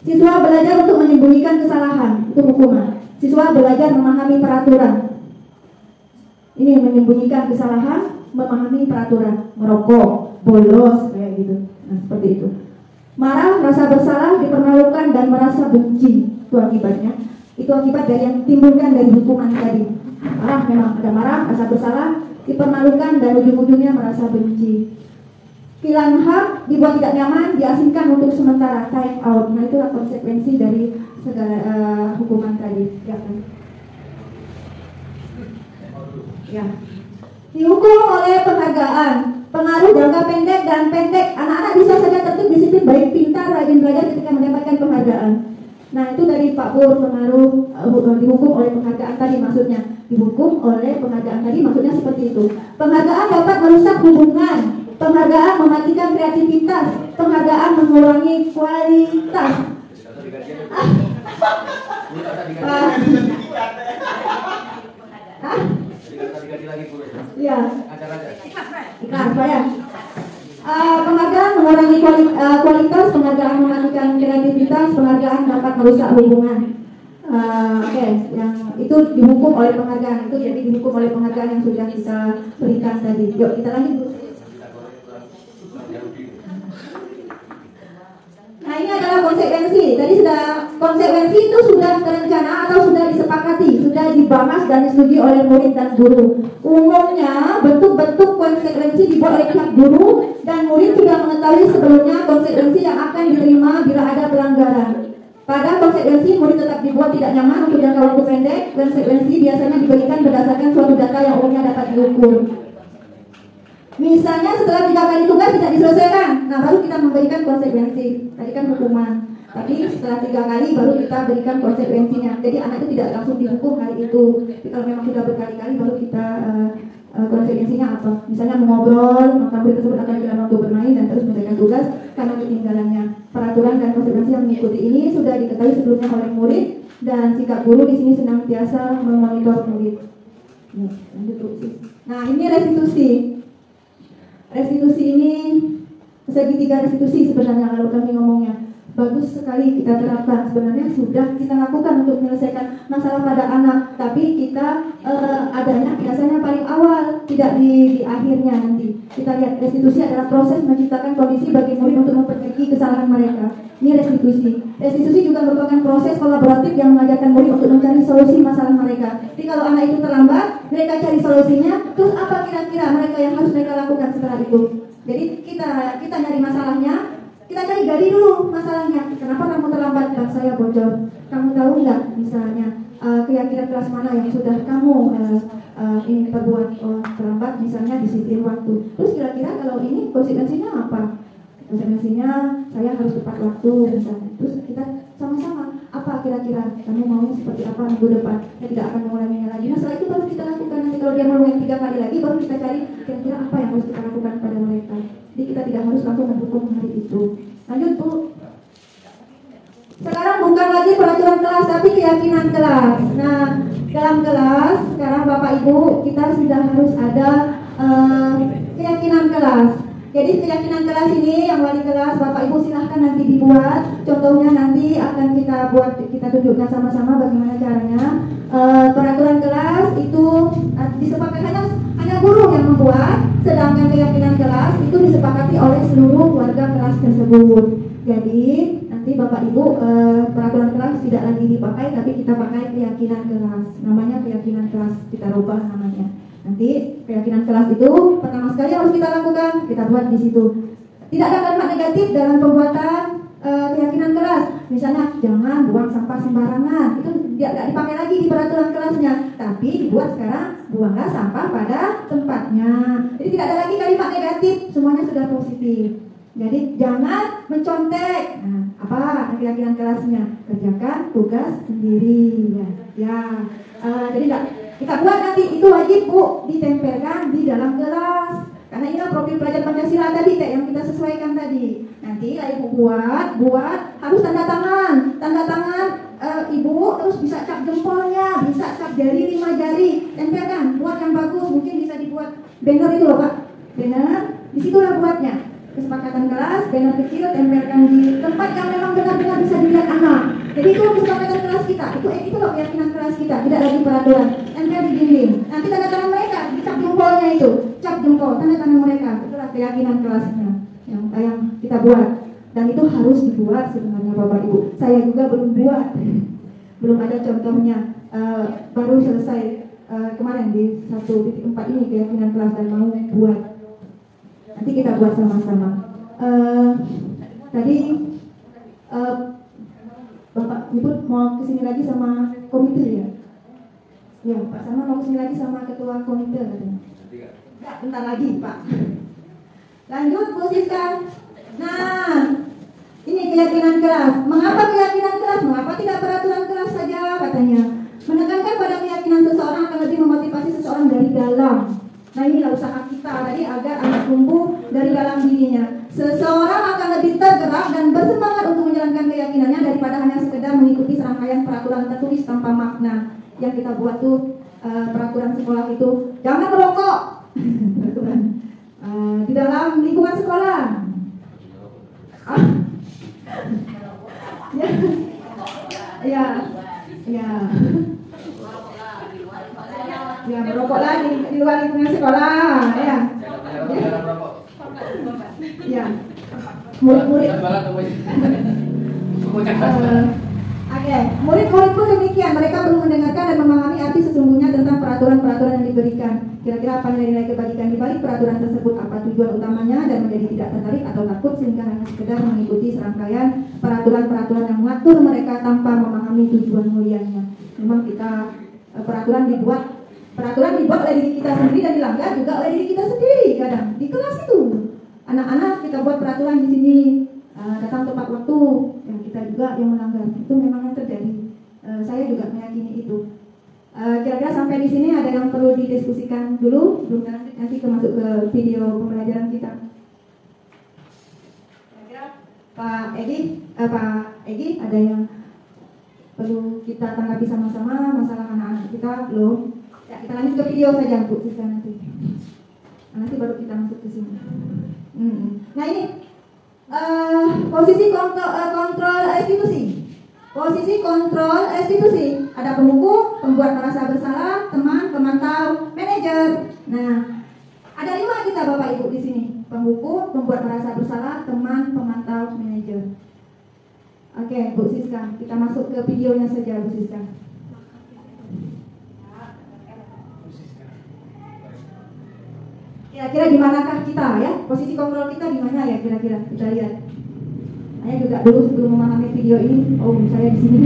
Siswa belajar untuk menyembunyikan kesalahan, itu hukuman. Siswa belajar memahami peraturan. Ini menyembunyikan kesalahan, memahami peraturan, merokok, bolos kayak gitu. Nah, seperti itu. Marah, merasa bersalah, dipermalukan dan merasa benci. Itu akibatnya. Itu akibat dari yang timbulkan dari hukuman tadi. Marah, memang ada marah, rasa bersalah, dipermalukan dan ujung-ujungnya merasa benci. Kehilangan hak, dibuat tidak nyaman, diasingkan untuk sementara, time out. Nah, itulah konsekuensi dari segala hukuman tadi. Ya, kan? Ya. Dihukum oleh penghargaan, pengaruh jangka pendek dan pendek. Anak-anak bisa saja tertib, disiplin, baik, pintar, rajin belajar ketika mendapatkan penghargaan. Nah, itu dari Pak Pur, pengaruh dihukum oleh penghargaan tadi maksudnya. Dihukum oleh penghargaan tadi maksudnya seperti itu. Penghargaan dapat merusak hubungan. Penghargaan mematikan kreativitas. Penghargaan mengurangi kualitas. Ganti lagi Bu. Iya. Acara-acara. Ikhlas, Pak ya. Penghargaan mengurangi kualitas, penghargaan mematikan kreativitas, penghargaan dapat merusak hubungan. Oke, yang itu dihukum oleh penghargaan itu, jadi dihukum oleh penghargaan yang sudah kita berikan tadi. Yuk kita lanjut Bu. Nah ini adalah konsekuensi. Tadi konsekuensi itu sudah terencana atau sudah disepakati, sudah dibahas dan disetujui oleh murid dan guru. Umumnya bentuk-bentuk konsekuensi dibuat oleh pihak guru dan murid sudah mengetahui sebelumnya konsekuensi yang akan diterima bila ada pelanggaran. Pada konsekuensi murid tetap dibuat tidak nyaman untuk jangka waktu pendek. Konsekuensi biasanya diberikan berdasarkan suatu data yang umumnya dapat diukur. Misalnya setelah 3 kali tugas tidak diselesaikan, nah baru kita memberikan konsekuensi. Tadi kan hukuman, tapi setelah 3 kali baru kita berikan konsekuensinya. Jadi anak itu tidak langsung dihukum hari itu. Tapi kalau memang sudah berkali-kali baru kita konsekuensinya apa? Misalnya mengobrol, maka murid tersebut akan kehilangan waktu bermain dan terus memberikan tugas karena ketinggalannya. Peraturan dan konsekuensi yang mengikuti ini sudah diketahui sebelumnya oleh murid dan sikap guru di sini senantiasa memonitor murid. Nah ini restitusi. Restitusi ini segitiga restitusi sebenarnya kalau kami ngomongnya bagus sekali kita terapkan. Sebenarnya sudah kita lakukan untuk menyelesaikan masalah pada anak, tapi kita adanya biasanya paling awal, tidak di akhirnya nanti. Kita lihat restitusi adalah proses menciptakan kondisi bagi murid untuk memperbaiki kesalahan mereka. Ini restitusi. Restitusi juga merupakan proses kolaboratif yang mengajarkan murid untuk mencari solusi masalah mereka. Jadi kalau anak itu terlambat, mereka cari solusinya, terus apa kira-kira mereka yang harus mereka lakukan setelah itu. Jadi kita nyari masalahnya, kita cari gali dulu masalahnya. Kenapa kamu terlambat? Dan saya bocor. Kamu tahu nggak misalnya keyakinan kelas mana yang sudah kamu ini perbuat terlambat, misalnya disiplin waktu. Terus kira-kira kalau ini konsekuensinya apa? Konsekuensinya saya harus tepat waktu misalnya. Terus kita sama-sama apa kira-kira kamu mau seperti apa minggu depan? Saya tidak akan mengulanginya lagi. Nah setelah itu baru kita lakukan. Nanti kalau dia mau yang 3 kali lagi, baru kita cari kira-kira apa yang harus kita lakukan pada mereka. Jadi kita tidak harus langsung menghukum hari itu. Lanjut Bu. Sekarang bukan lagi peraturan kelas, tapi keyakinan kelas. Nah dalam kelas sekarang Bapak Ibu kita sudah harus ada keyakinan kelas. Jadi keyakinan kelas ini yang wali kelas Bapak Ibu silahkan nanti dibuat. Contohnya nanti akan kita buat, kita tunjukkan sama-sama bagaimana caranya. Peraturan kelas itu disepakati hanya guru yang membuat, sedangkan keyakinan kelas itu disepakati oleh seluruh warga kelas tersebut. Jadi nanti Bapak Ibu peraturan kelas tidak lagi dipakai, tapi kita pakai keyakinan kelas. Namanya keyakinan kelas, kita rubah namanya. Nanti keyakinan kelas itu pertama sekali harus kita lakukan, kita buat di situ. Tidak ada kalimat negatif dalam pembuatan keyakinan kelas. Misalnya jangan buang sampah sembarangan, itu tidak dipakai lagi di peraturan kelasnya, tapi dibuat sekarang buanglah sampah pada tempatnya. Jadi tidak ada lagi kalimat negatif, semuanya sudah positif. Jadi jangan mencontek. Nah, apa keyakinan kelasnya? Kerjakan tugas sendiri. Jadi tidak. Kita buat nanti, itu wajib Bu ditempelkan di dalam kelas. Karena inilah profil pelajar Pancasila tadi yang kita sesuaikan tadi. Nanti Ibu buat harus tanda tangan. Tanda tangan Ibu terus bisa cap jempolnya, bisa cap jari 5 jari. Tempelkan, buat yang bagus, mungkin bisa dibuat banner itu loh Pak. Banner, disitulah buatnya. Kesepakatan kelas, banner kecil, tempelkan di tempat yang memang benar-benar bisa dilihat anak. Jadi itu kesepakatan kelas kita, itu loh keyakinan kelas kita, tidak lagi peraturan. Tempel di dinding. Nanti tanda tangan mereka, dicap jempolnya itu, cap jempol, tanda tangan mereka. Itulah keyakinan kelasnya yang kita buat. Dan itu harus dibuat sebenarnya Bapak Ibu. Saya juga belum buat, belum ada contohnya. Baru selesai kemarin di 1.4 ini keyakinan kelas dan mau buat. Nanti kita buat sama-sama. Tadi Bapak Ibu mau kesini lagi sama komite ya? Ya, Pak Sama mau kesini lagi sama ketua komite katanya. Ya, bentar lagi Pak. Lanjut Bu Siska. Nah, ini keyakinan kelas. Mengapa keyakinan kelas? Mengapa tidak peraturan kelas saja katanya? Menekankan pada keyakinan seseorang akan lebih memotivasi seseorang dari dalam. Nah inilah usaha kita tadi agar anak tumbuh dari dalam dirinya. Seseorang akan lebih tergerak dan bersemangat untuk menjalankan keyakinannya daripada hanya sekedar mengikuti serangkaian peraturan tertulis tanpa makna. Yang kita buat tuh peraturan sekolah itu jangan merokok. Peraturan di dalam lingkungan sekolah. Ya merokoklah di luar lingkungan sekolah, ya. Ya. Murid-murid. Murid-murid pun demikian, mereka belum mendengarkan dan memahami arti sesungguhnya tentang peraturan-peraturan yang diberikan. Kira-kira apa nilai-nilai kebajikan di balik peraturan tersebut, apa tujuan utamanya, dan menjadi tidak tertarik atau takut sehingga hanya sekedar mengikuti serangkaian peraturan-peraturan yang mengatur mereka tanpa memahami tujuan mulianya. Memang kita peraturan dibuat oleh diri kita sendiri dan dilanggar juga oleh diri kita sendiri. Kadang di kelas itu anak-anak kita buat peraturan di sini, datang tepat waktu, yang kita juga yang melanggar. Itu memang yang terjadi. Saya juga meyakini itu. Kira-kira sampai di sini ada yang perlu didiskusikan dulu, belum nanti masuk ke video pembelajaran kita. Kira-kira Pak Egi ada yang perlu kita tanggapi sama-sama masalah anak-anak kita belum? Ya, kita lanjut ke video saja Bu Siska nanti. Nanti baru kita masuk ke sini. Nah ini posisi kontrol institusi. Posisi kontrol institusi. Ada penghukum, pembuat merasa bersalah, teman, pemantau, manajer. Nah, ada 5 kita Bapak Ibu di sini. Penghukum, pembuat merasa bersalah, teman, pemantau, manajer. Oke, Bu Siska, kita masuk ke videonya saja Bu Siska. Kira-kira di manakah kita ya? Posisi kontrol kita di mana ya kira-kira? Kita lihat. Saya juga dulu sebelum memahami video ini, saya di sini.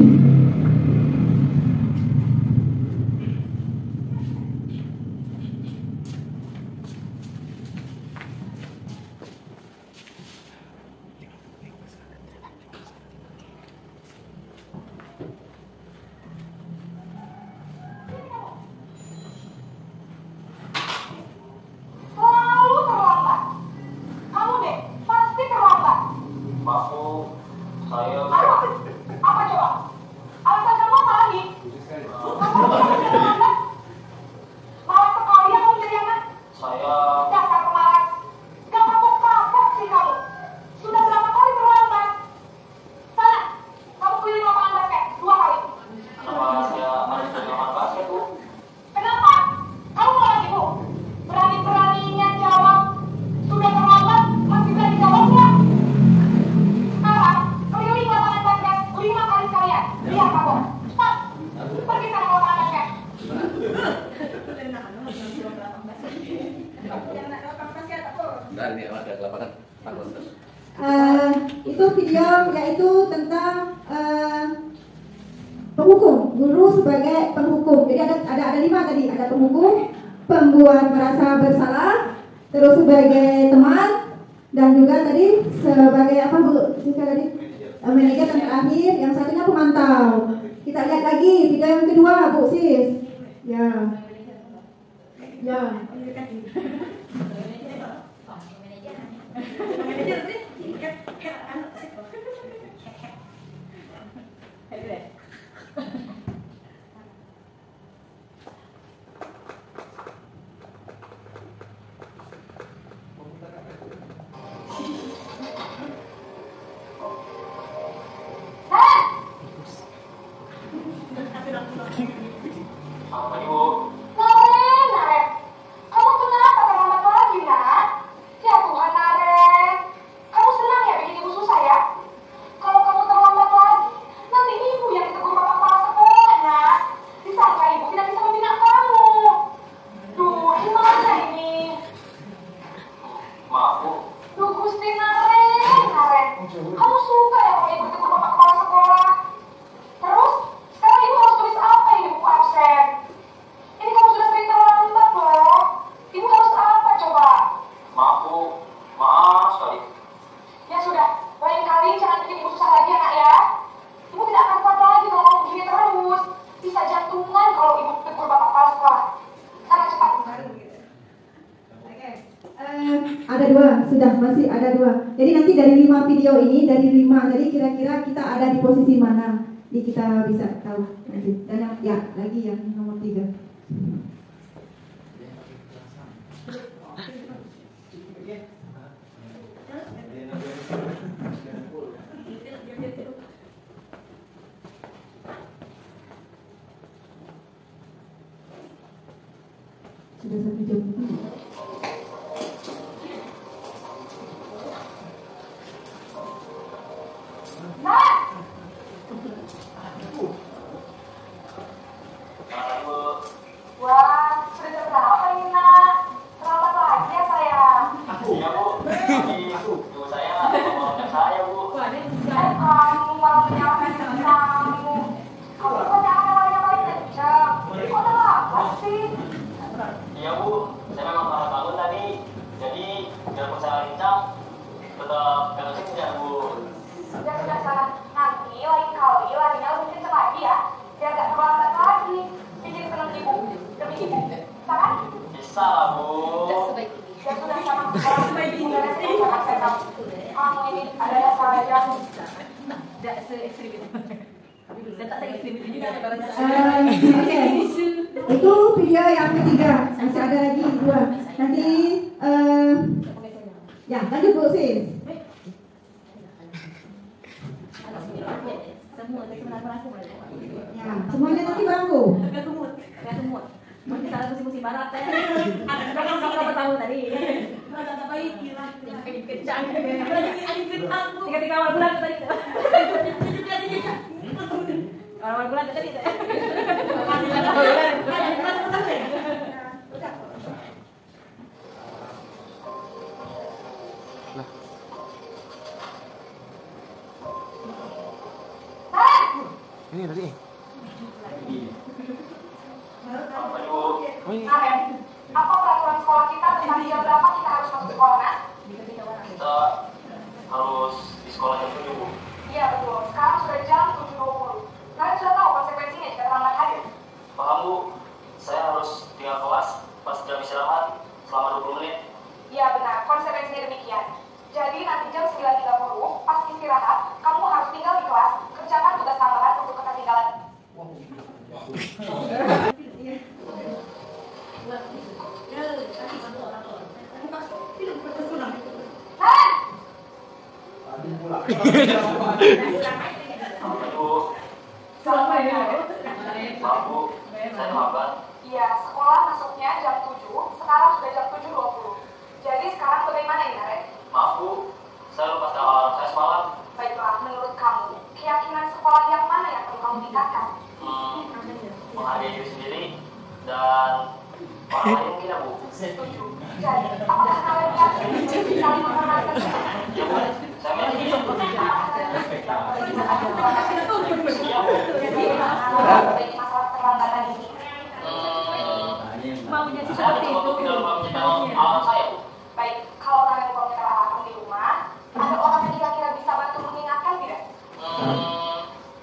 Itu video yaitu tentang penghukum, guru sebagai penghukum. Jadi ada 5 tadi, ada penghukum, pembuat merasa bersalah, terus sebagai teman, dan juga tadi sebagai apa Bu Siska tadi? Manajer, dan terakhir yang satunya pemantau. Kita lihat lagi video yang kedua Bu Sis. Ya. Masih ada 2. Jadi nanti dari 5 video ini, dari 5 tadi kira-kira kita ada di posisi mana, kita bisa tahu nanti. Dan yang lagi yang nomor 3. Sudah 1 jam lebih. Wah, sudah jam berapa ini, Nak? Selamat pagi ya, sayang. Iya, Bu. Ibu saya ngomong saya, Bu. Kamu malah menyalahkan kamu. Kamu bukannya anak-anak yang paling kencang. Kok udah lambat sih? Iya, Bu. Saya memang malah bangun tadi. Jadi, biarpun saya lincah, tetap kena kencang, Bu. Sudah sana. Nanti lain kali larinya lebih kencang lagi ya. Biar gak terlambat lagi. Bikin seneng ibu. Demi ibu. Bisa kan? Bisa lah, Bu. Ya sudah sama. Sekarang udah sih. Saya tahu. Kamu ini adalah saja. Tidak se-ekstrim itu. Saya tak se-ekstrim itu juga. Oke, itu video yang ketiga. Masih ada lagi 2. Nanti ya lanjut Bu Sis. Ya, semuanya nanti bangku. Gak tumut. Mungkin salah musim barat teh. Ada berapa tahun tadi? Ada baik kira. Yang kencang. Angin kencang. 3 awal bulan tadi. Awal bulan tadi. Ini tadi. Apa, Bu? Apa peraturan sekolah kita tentang jam berapa kita harus masuk sekolah, Nak? Kita harus di sekolah jam 7, Bu. Iya betul, sekarang sudah jam 7.20. Kalian sudah tahu konsekuensinya jika terlambat hadir? Paham, Bu. Saya harus tinggal kelas pas jam istirahat selama 20 menit. Iya benar, konsekuensinya demikian. Jadi nanti jam 9.30 pas istirahat, kamu harus tinggal di kelas, kerjakan tugas tambahan untuk ketertinggalan. Aduh, Sampai ya. maaf, Bu. Saya terlambat. Iya, sekolah masuknya jam 7, sekarang sudah jam 7.20. Jadi sekarang bagaimana ini, Nare? Maaf, Bu. Saya lupa setel alarm saya semalam. Baiklah, menurut kamu, keyakinan sekolah yang mana yang perlu kamu tingkatkan? Menghargai diri sendiri dan orang lain mungkin ya, Bu. Setuju. Jadi, apakah kalian yakin bisa menghormati tersebut? Ya, Bu. Saya memang Iya, Bu. Jadi, masalah terlambatan ini. Maunya sih Saya seperti itu. tidak lupa menyetel alarm saya, Bu. Baik, kalau kalian lupa menyetel alarm di rumah, ada orang yang kira-kira bisa bantu mengingatkan tidak?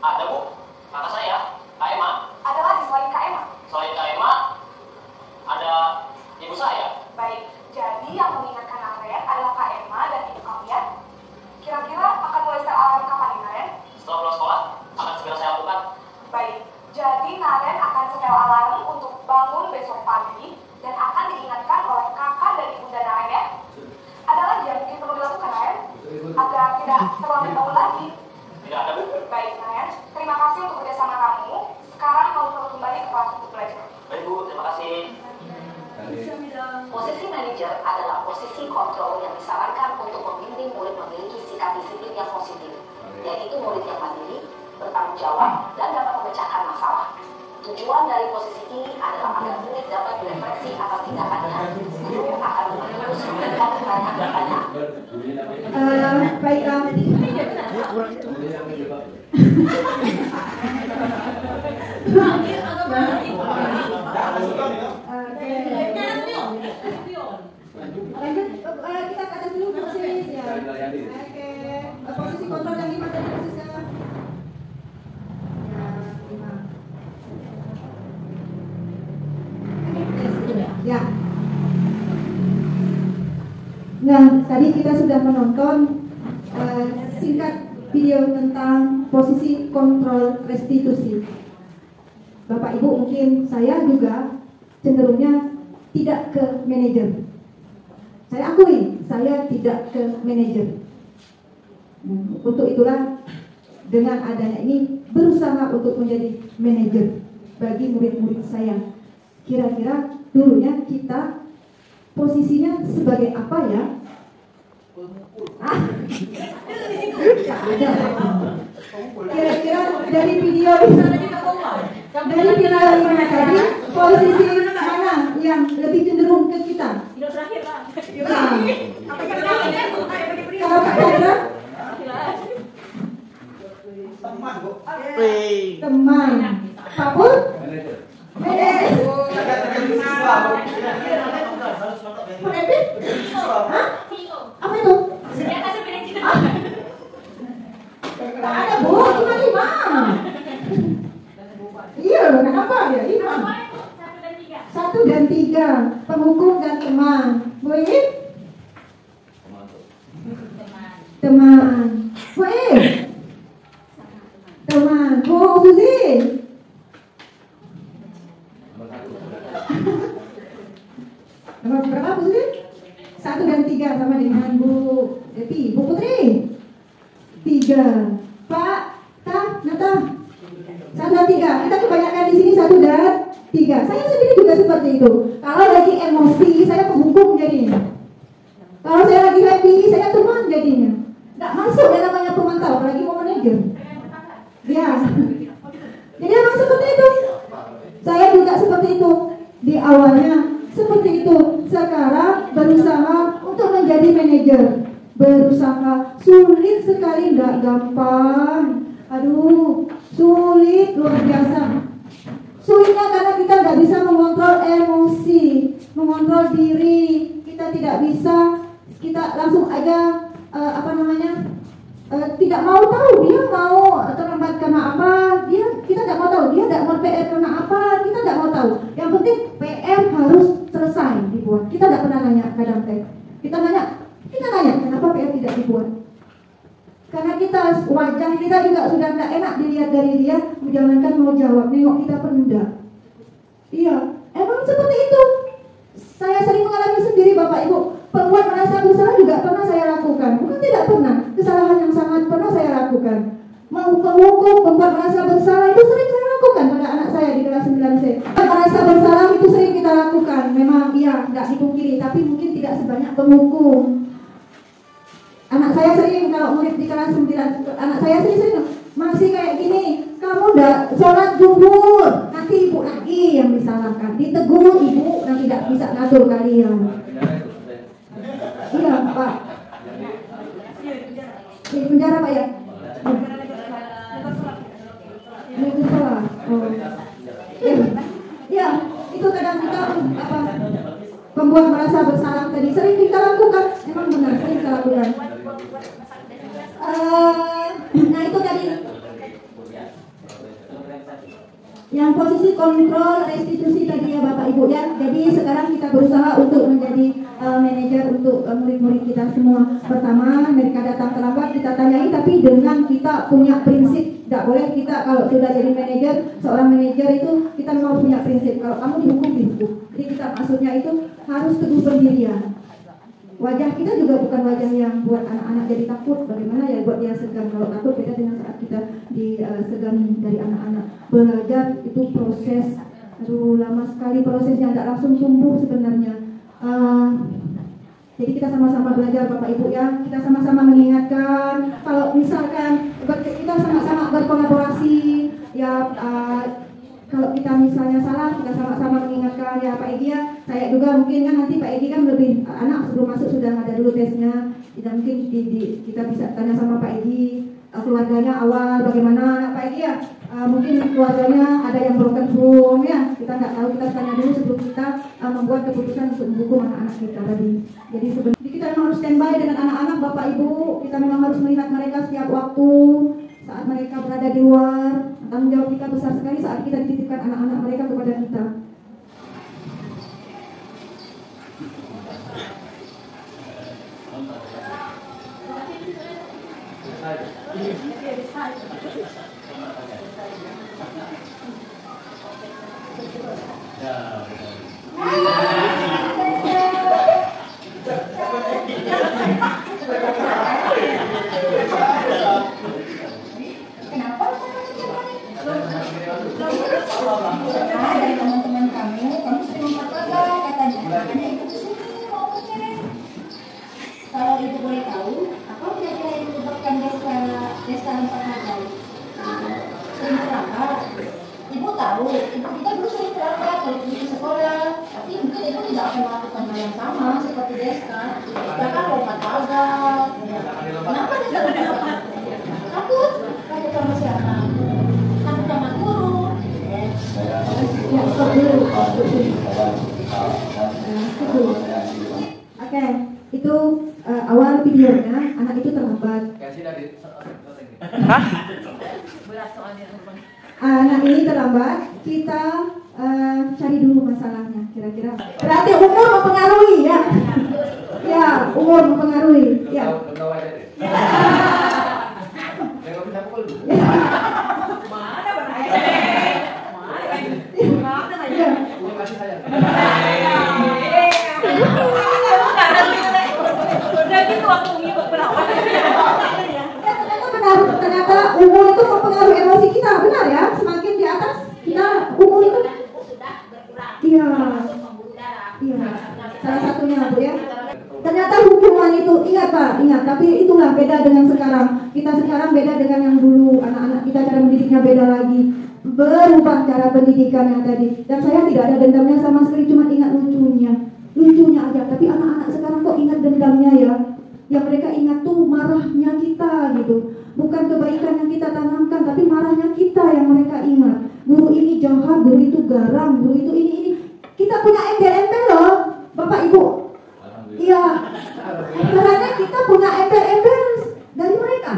Ada, Bu. Kakak saya, Kak Emma. Ada lagi selain Kak Emma? Selain Kak Emma, ada ibu saya. Baik, jadi yang mengingatkan Naren adalah Kak Emma dan ibu kalian. Kira-kira akan mulai setel alarm kapan nih, Naren? Setelah pulang sekolah, akan segera saya lakukan. Baik, jadi Naren akan setel alarm untuk bangun besok pagi dan akan diingatkan oleh kakak dan ibunda Naren ya. Ada lagi yang mungkin perlu dilakukan, Naren? Agar tidak terlambat bangun lagi. Tidak ada, Bu. Baik, Naren. Terima kasih untuk kerjasama kamu. Sekarang kamu perlu kembali ke kelas untuk belajar. Baik, Bu. Terima kasih. Posisi manajer adalah posisi kontrol yang disarankan untuk membimbing murid memiliki sikap disiplin yang positif, yaitu murid yang mandiri, bertanggung jawab, dan dapat memecahkan masalah. Tujuan dari posisi ini adalah agar murid dapat berefleksi atas tindakannya. Guru akan menghapus memberikan pertanyaan-pertanyaan. Baiklah. Lanjut, kita ke atas dulu posisi ya. Oke, posisi kontrol yang 5 tadi posisinya. Ya. Nah, tadi kita sudah menonton singkat video tentang posisi kontrol restitusi. Bapak Ibu, mungkin saya juga cenderungnya tidak ke manajer. Saya akui, saya tidak ke manajer. Untuk itulah dengan adanya ini berusaha untuk menjadi manajer bagi murid-murid saya. Kira-kira dulunya kita posisinya sebagai apa ya? Kira-kira dari video ini tadi posisi mana yang lebih cenderung ke kita? Kalau Pak Chandra? Teman. Pak Pur? Apa itu? Tak ada Bu, cuma 5. Iya, kenapa ya? 5. 1 dan 3, penghukum dan teman. Bu Iin? Teman. Bu Iin? Teman. Bu Susi? Nomor berapa Bu Susi? 1 dan 3 sama dengan Bu Depi. Bu Putri? 3. Pak Nata? 1 dan 3. Kita kebanyakan di sini 1 dan 3. Saya sendiri juga seperti itu. Kalau lagi emosi, saya penghukum jadinya. Kalau saya lagi happy, saya teman jadinya. Nggak masuk yang namanya pemantau, apalagi mau manajer. Ya. Jadi emang seperti itu. Saya juga seperti itu. Di awalnya seperti itu. Sekarang berusaha untuk menjadi manajer. Berusaha, sulit sekali, nggak gampang. Aduh, sulit luar biasa. Sulitnya karena kita nggak bisa mengontrol emosi, mengontrol diri. Kita tidak bisa, kita langsung aja tidak mau tahu dia mau terlambat karena apa. Kita nggak mau tahu dia nggak mau PR karena apa. Kita nggak mau tahu. Yang penting PR harus selesai dibuat. Kita nggak pernah nanya kadang kita nanya kenapa PR tidak dibuat. Karena wajah kita juga sudah nggak enak dilihat dari dia, jangankan mau jawab, nengok kita penunda. Iya, emang seperti itu. Saya sering mengalami sendiri Bapak Ibu. Pembuat merasa bersalah juga pernah saya lakukan. Bukan tidak pernah, kesalahan yang sangat pernah saya lakukan. Mau penghukum, pembuat merasa bersalah itu sering saya lakukan pada anak saya di kelas 9C. Merasa bersalah itu sering kita lakukan. Memang iya, tidak dipungkiri, tapi mungkin tidak sebanyak penghukum. Anak saya sering, kalau murid di kelas 9, anak saya sering masih kayak gini, kamu udah sholat zuhur, nanti ibu lagi yang disalahkan, ditegur ibu yang tidak bisa ngatur kalian. Iya Pak, di penjara Pak ya? Itu salah. Ya, itu kadang kita pembuat merasa bersalah tadi sering kita lakukan, memang benar sering kita lakukan. Nah itu tadi yang posisi kontrol restitusi tadi ya Bapak Ibu ya. Jadi sekarang kita berusaha untuk menjadi manajer untuk murid-murid kita semua. Pertama, mereka datang terlambat kita tanyai, tapi dengan kita punya prinsip. Tidak boleh kita kalau sudah jadi manajer, seorang manajer itu kita memang punya prinsip. Kalau kamu dihukum. Jadi kita maksudnya itu harus teguh pendirian. Wajah kita juga bukan wajah yang buat anak-anak jadi takut. Bagaimana ya buat dia segan. Kalau takut beda dengan saat kita disegan dari anak-anak. Belajar itu proses. Aduh, lama sekali prosesnya, tidak langsung tumbuh sebenarnya. Jadi kita sama-sama belajar Bapak Ibu ya. Kita sama-sama mengingatkan. Kalau misalkan kita sama-sama berkolaborasi ya. Kalau kita misalnya salah, kita sama-sama mengingatkan ya Pak Edi ya. Saya juga mungkin kan nanti Pak Edi kan lebih anak sebelum masuk sudah ada dulu tesnya. Tidak mungkin kita bisa tanya sama Pak Edi keluarganya awal bagaimana anak Pak Edi ya. Mungkin keluarganya ada yang broken home ya. Kita nggak tahu, kita tanya dulu sebelum kita membuat keputusan untuk menghukum anak-anak kita tadi. Jadi sebenarnya kita memang harus standby dengan anak-anak Bapak Ibu. Kita memang harus melihat mereka setiap waktu saat mereka berada di luar. Tanggung jawab kita besar sekali saat kita dititipkan anak-anak mereka kepada kita. Ya, Kenapa? Dari teman-teman kamu sering memperkosa katanya. Makanya ibu kesini mau ngecek. Kalau ibu boleh tahu, apa kira-kira yang menyebabkan Deska lompat hargai? Sering terlambat. Ibu tahu, ibu kita dulu sering terlambat kalau pergi ke sekolah. Tapi mungkin ibu tidak akan melakukan hal yang sama seperti Deska. Deska kan lompat gagal. Kenapa Deska lompat? Takut. Takut sama siapa? Takut sama guru. Ya, stop dulu. Oke, itu awal videonya anak itu terlambat. Anak ini terlambat, kita cari dulu masalahnya kira-kira. Berarti umur mempengaruhi ya? Ya, umur mempengaruhi. Ya. Ternyata umur itu mempengaruhi emosi kita, benar ya? Semakin di atas kita umur itu, iya, salah satunya Bu ya. Ternyata hukuman itu, ingat Pak, ingat. Tapi itulah beda dengan sekarang. Kita sekarang beda dengan yang dulu. Anak-anak kita cara mendidiknya beda lagi. Berubah cara pendidikannya tadi. Dan saya tidak ada dendamnya sama sekali, cuma ingat lucunya aja. Tapi anak-anak sekarang kok ingat dendamnya ya? Yang mereka ingat tuh marahnya kita gitu. Bukan kebaikan yang kita tanamkan, tapi marahnya kita yang mereka ingat. Guru ini jahat, guru itu garang, guru itu ini. Kita punya embel-embel loh, Bapak Ibu. Iya. Karena kita punya embel-embel dari mereka.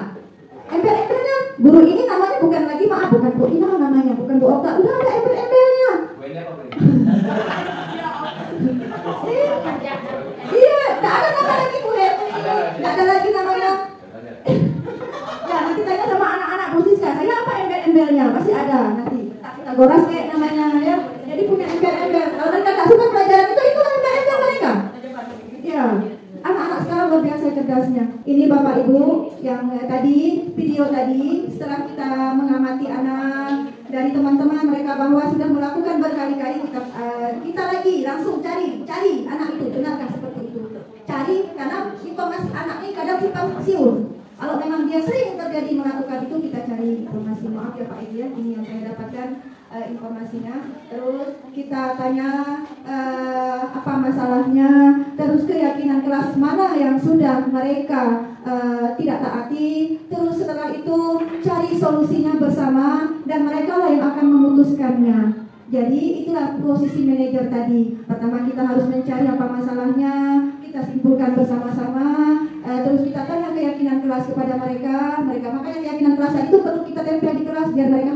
Embel-embelnya, guru ini namanya bukan lagi, maaf, bukan Bu Ina namanya, bukan Bu Okta. Udah ada embel-embelnya. Iya, tidak ada nama lagi Bu Heti. Tidak ada lagi namanya. Ya, nanti tanya sama anak-anak Bu Siska, saya apa embel-embelnya? Pasti ada nanti. Pitagoras kayak namanya ya. Jadi punya embel-embel. Kalau mereka tidak suka pelajaran itu embel-embel mereka. Ya, anak-anak sekarang luar biasa cerdasnya. Ini Bapak Ibu yang tadi video tadi setelah kita mengamati anak dari teman-teman mereka bahwa sudah melakukan berkali-kali kita lagi langsung cari anak itu benarkah seperti itu. Cari karena informasi anak ini kadang simpang siur. Kalau memang dia sering terjadi melakukan itu kita cari informasi. Maaf ya Pak Edian, ini yang saya dapatkan informasinya. Terus kita tanya apa masalahnya. Terus keyakinan kelas mana yang sudah mereka tidak taati. Terus setelah itu cari solusinya bersama dan mereka lah yang akan memutuskannya. Jadi itulah posisi manajer tadi. Pertama kita harus mencari apa masalahnya, kita simpulkan bersama-sama. Terus kita tanya keyakinan kelas kepada mereka. Makanya keyakinan kelas itu perlu kita tempel di kelas biar mereka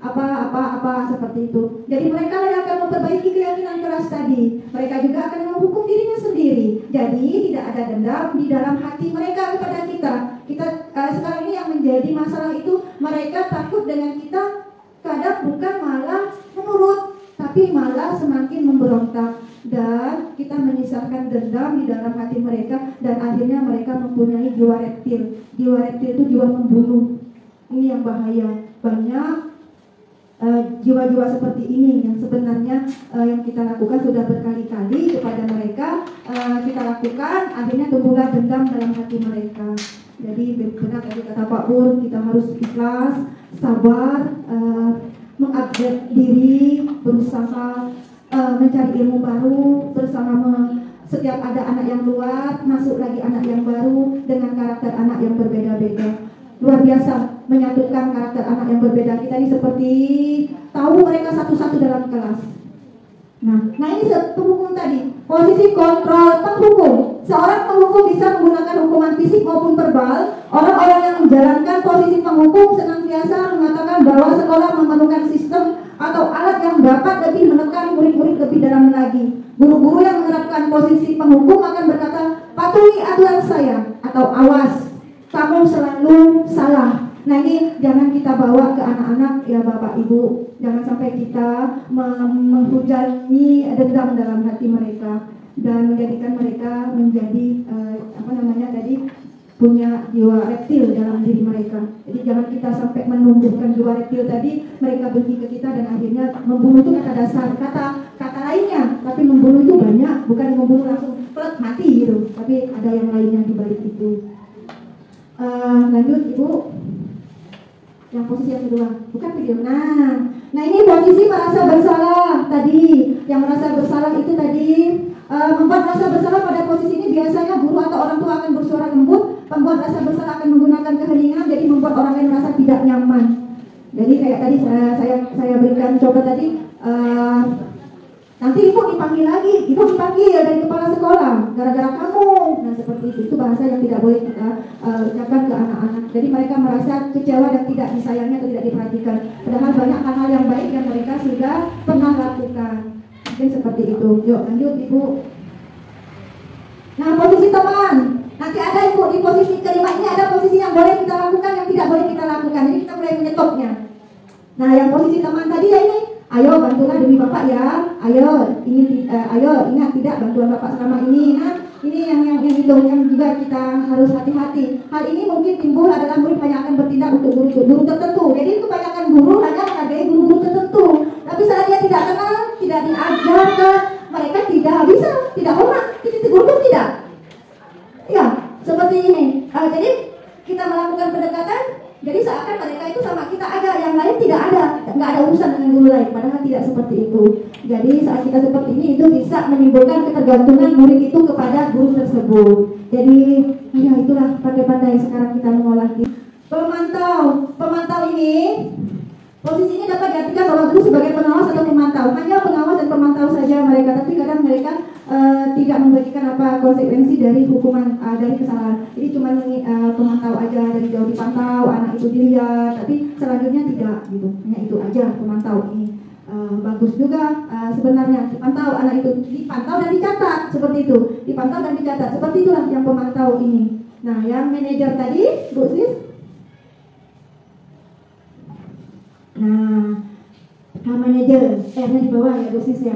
hafal apa seperti itu. Jadi mereka lah yang akan memperbaiki keyakinan kelas tadi. Mereka juga akan menghukum dirinya sendiri. Jadi tidak ada dendam di dalam hati mereka kepada kita. Sekarang ini yang menjadi masalah itu mereka takut dengan kita. Kadang bukan malah menurut, tapi malah semakin memberontak. Dan kita menyisakan dendam di dalam hati mereka. Dan akhirnya mereka mempunyai jiwa reptil. Jiwa reptil itu jiwa membunuh. Ini yang bahaya. Banyak jiwa-jiwa seperti ini yang sebenarnya yang kita lakukan sudah berkali-kali kepada mereka. Kita lakukan, akhirnya tumbuhlah dendam dalam hati mereka. Jadi benar tadi kata Pak Pur, kita harus ikhlas, sabar, mengupgrade diri, berusaha mencari ilmu baru, bersama setiap ada anak yang luar, masuk lagi anak yang baru dengan karakter anak yang berbeda-beda. Luar biasa menyatukan karakter anak yang berbeda. Kita ini seperti tahu mereka satu-satu dalam kelas. Nah ini penghukum tadi, posisi kontrol penghukum. Seorang penghukum bisa menggunakan hukuman fisik maupun verbal. Orang-orang yang menjalankan posisi penghukum senantiasa mengatakan bahwa sekolah memerlukan sistem atau alat yang dapat lebih menekan murid-murid lebih dalam lagi. Guru-guru yang menerapkan posisi penghukum akan berkata, patuhi aturan saya, atau awas, kamu selalu salah. Nah ini jangan kita bawa ke anak-anak ya Bapak Ibu, jangan sampai kita menghujani dendam dalam hati mereka dan menjadikan mereka menjadi punya jiwa reptil dalam diri mereka. Jadi jangan kita sampai menumbuhkan jiwa reptil tadi, mereka benci ke kita dan akhirnya membunuh itu kata dasar, kata lainnya, tapi membunuh itu banyak, bukan membunuh langsung plek mati gitu, tapi ada yang lainnya di balik itu. Lanjut Ibu, yang posisi yang kedua, bukan video. Nah ini posisi merasa bersalah tadi, yang merasa bersalah itu tadi. Membuat rasa bersalah pada posisi ini biasanya guru atau orang tua akan bersuara lembut. Pembuat rasa bersalah akan menggunakan keheningan, jadi membuat orang lain merasa tidak nyaman. Jadi kayak tadi saya berikan contoh tadi, nanti ibu dipanggil lagi, ibu dipanggil dari kepala sekolah gara-gara kamu. Nah seperti itu bahasa yang tidak boleh kita ucapkan ke anak-anak. Jadi mereka merasa kecewa dan tidak disayangi atau tidak diperhatikan. Padahal banyak hal-hal yang baik yang mereka sudah pernah lakukan. Mungkin seperti itu. Yuk lanjut Ibu. Nah posisi teman, nanti ada Ibu di posisi kelima ini ada posisi yang boleh kita lakukan, yang tidak boleh kita lakukan. Jadi kita mulai menyetopnya. Nah yang posisi teman tadi ya ini, ayo bantulah demi Bapak ya. Ayo ingat tidak bantuan Bapak selama ini. Nah ini yang didongkan juga kita harus hati-hati. Hal ini mungkin timbul adalah murid hanya akan bertindak untuk guru tertentu. Jadi kebanyakan guru hanya menghargai guru-guru tertentu. Tapi saat dia tidak kenal, tidak diajarkan, mereka tidak bisa, tidak hormat, ditegur pun tidak. Ya, seperti ini. Jadi kita melakukan pendekatan, jadi seakan mereka itu sama kita ada, yang lain tidak ada, nggak ada urusan dengan guru lain. Padahal tidak seperti itu. Jadi saat kita seperti ini itu bisa menimbulkan ketergantungan murid itu kepada guru tersebut. Jadi ya itulah pandai-pandai sekarang kita mengolah. Pemantau ini posisinya dapat diartikan bahwa guru sebagai pengawas atau pemantau. Hanya pengawas dan pemantau saja mereka, tapi kadang mereka tidak membagikan apa konsekuensi dari hukuman dari kesalahan. Jadi cuma pemantau aja, dari jauh dipantau, anak itu dilihat, tapi selanjutnya tidak gitu. Hanya itu aja pemantau ini. Bagus juga sebenarnya dipantau, anak itu dipantau dan dicatat seperti itu, dipantau dan dicatat seperti itulah yang pemantau ini. Nah yang manajer tadi Bu Sis, nah manajer R-nya di bawah ya Bu Sis ya.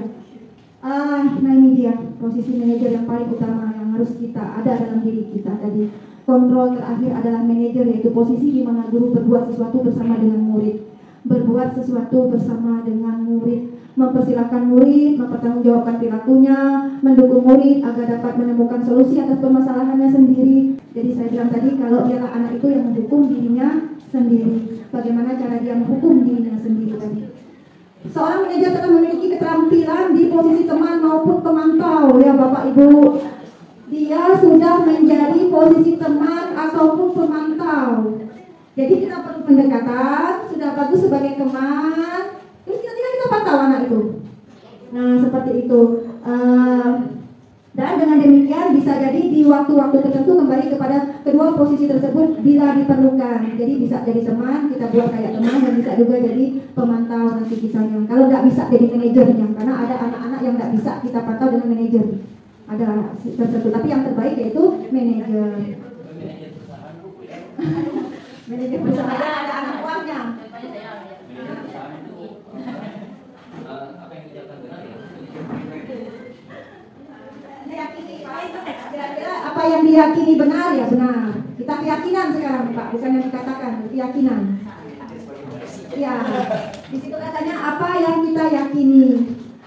Nah ini dia posisi manajer yang paling utama yang harus kita ada dalam diri kita tadi. Kontrol terakhir adalah manajer, yaitu posisi di mana guru berbuat sesuatu bersama dengan murid. Berbuat sesuatu bersama dengan murid, mempersilahkan murid, mempertanggungjawabkan perilakunya, mendukung murid agar dapat menemukan solusi atas permasalahannya sendiri. Jadi saya bilang tadi kalau dialah anak itu yang menghukum dirinya sendiri, bagaimana cara dia menghukum dirinya sendiri tadi. Seorang manajer telah memiliki keterampilan di posisi teman maupun pemantau ya Bapak Ibu. Dia sudah menjadi posisi teman ataupun pemantau. Jadi kita perlu pendekatan, sudah bagus sebagai teman, terus kita pantau anak itu. Nah seperti itu. Dan dengan demikian bisa jadi di waktu-waktu tertentu kembali kepada kedua posisi tersebut bila diperlukan. Jadi bisa jadi teman, kita buat kayak teman, dan bisa juga jadi pemantau nanti kisahnya. Kalau nggak bisa jadi manajernya, karena ada anak-anak yang nggak bisa kita pantau dengan manajer. Ada tertentu, tapi yang terbaik yaitu manajer. Manajer bersama ada anak buahnya. Apa yang diyakini benar ya benar. Kita keyakinan sekarang Pak, bukan yang dikatakan, keyakinan. Ya, di situ katanya apa yang kita yakini.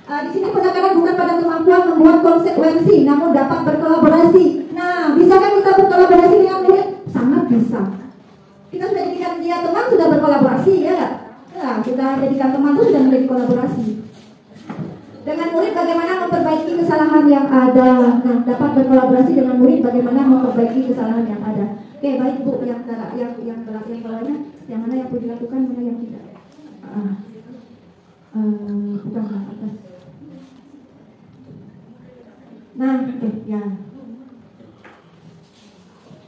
Di sini penekanan bukan pada kemampuan membuat konsekuensi, namun dapat berkolaborasi. Nah, bisakah kita berkolaborasi dengan murid? Sangat bisa. Kita sudah jadikan dia teman, sudah berkolaborasi ya nggak? Ya, sudah jadikan teman itu sudah menjadi kolaborasi. Dengan murid bagaimana memperbaiki kesalahan yang ada. Nah, dapat berkolaborasi dengan murid bagaimana memperbaiki kesalahan yang ada. Oke, baik Bu, yang bawahnya, yang mana yang perlu dilakukan, mana yang tidak. Bukan atas. Nah, ya.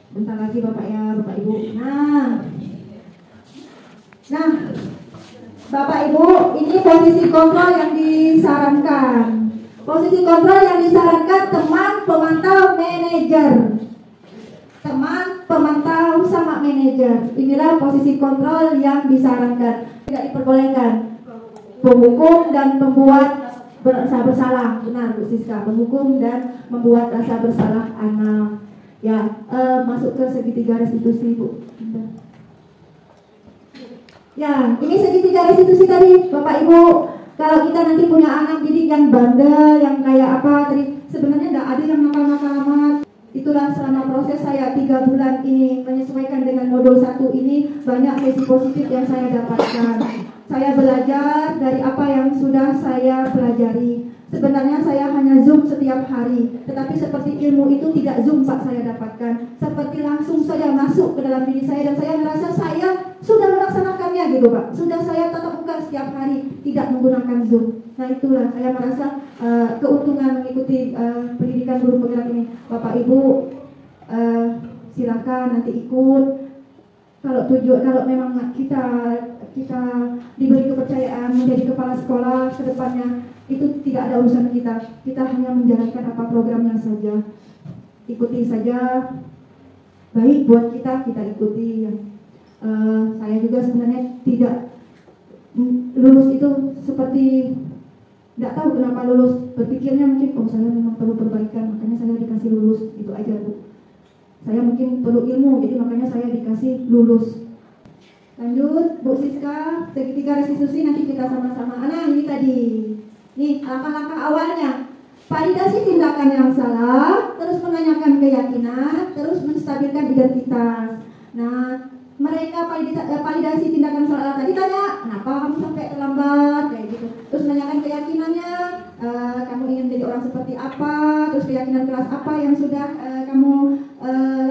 Bentar lagi Bapak ya, Bapak Ibu. Nah, Bapak Ibu, ini posisi kontrol yang disarankan. Posisi kontrol yang disarankan teman, pemantau, manajer. Teman, pemantau, sama manajer. manajer. Inilah posisi kontrol yang disarankan. Tidak diperbolehkan. Penghukum dan pembuat rasa bersalah. Benar Bu Siska, penghukum dan membuat rasa bersalah anak. Ya, masuk ke segitiga restitusi Bu. Ya, ini segitiga restitusi tadi Bapak Ibu. Kalau kita nanti punya anak didik yang bandel, yang kayak apa tadi, sebenarnya tidak ada yang nakal-nakal amat. Itulah selama proses saya 3 bulan ini menyesuaikan dengan modul 1 ini, banyak sisi positif yang saya dapatkan. Saya belajar dari apa yang sudah saya pelajari. Sebenarnya saya hanya Zoom setiap hari, tetapi seperti ilmu itu tidak Zoom Pak saya dapatkan. Seperti langsung saja masuk ke dalam diri saya dan saya merasa saya sudah melaksanakannya gitu Pak. Sudah saya tatap muka setiap hari, tidak menggunakan Zoom. Nah itulah saya merasa keuntungan mengikuti pendidikan guru penggerak ini. Bapak Ibu silakan nanti ikut. Kalau memang kita diberi kepercayaan menjadi kepala sekolah ke depannya, itu tidak ada urusan kita. Kita hanya menjalankan apa programnya saja. Ikuti saja. Baik buat kita ikuti. Saya juga sebenarnya tidak lulus itu seperti tidak tahu kenapa lulus. Berpikirnya mungkin saya memang perlu perbaikan, makanya saya dikasih lulus. Itu aja Bu. Saya mungkin perlu ilmu, jadi makanya saya dikasih lulus. Lanjut Bu Siska, segitiga restitusi nanti kita sama-sama. Ini tadi. Nih, langkah-langkah awalnya. Validasi tindakan yang salah, terus menanyakan keyakinan, terus menstabilkan identitas. Nah, mereka validasi tindakan salah tadi tanya, kenapa kamu sampai terlambat, kayak gitu. Terus menanyakan keyakinannya, kamu ingin jadi orang seperti apa, terus keyakinan kelas apa yang sudah kamu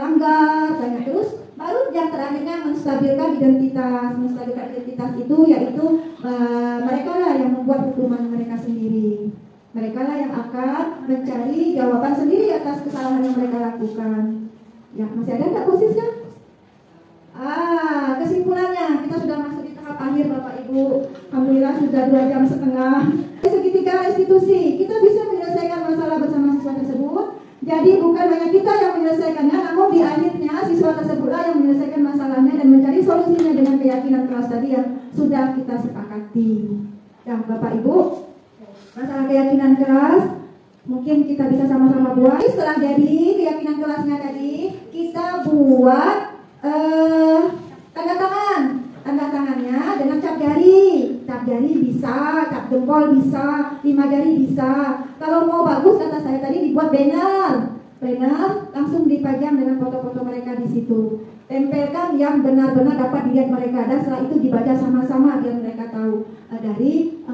langgar, tanya terus. Baru yang terakhirnya menstabilkan identitas. Menstabilkan identitas itu yaitu mereka lah yang membuat hukuman mereka sendiri. Mereka lah yang akan mencari jawaban sendiri atas kesalahan yang mereka lakukan. Ya, masih ada nggak posisinya? Kesimpulannya kita sudah masuk di tahap akhir Bapak Ibu. Alhamdulillah sudah 2 jam setengah. Segitiga restitusi, kita bisa menyelesaikan masalah bersama siswa tersebut. Jadi bukan hanya kita yang menyelesaikannya, namun di akhirnya siswa tersebutlah yang menyelesaikan masalahnya dan mencari solusinya dengan keyakinan kelas tadi yang sudah kita sepakati. Ya Bapak Ibu, masalah keyakinan kelas mungkin kita bisa sama-sama buat. Setelah jadi keyakinan kelasnya tadi, kita buat tanda tangan. Tanda tangannya dengan cap jari. Cap jari bisa, cap jempol bisa, 5 jari bisa. Kalau mau bagus kata saya tadi dibuat banner. Banner langsung dipajang dengan foto-foto mereka di situ. Tempelkan yang benar-benar dapat dilihat mereka dan setelah itu dibaca sama-sama biar mereka tahu dari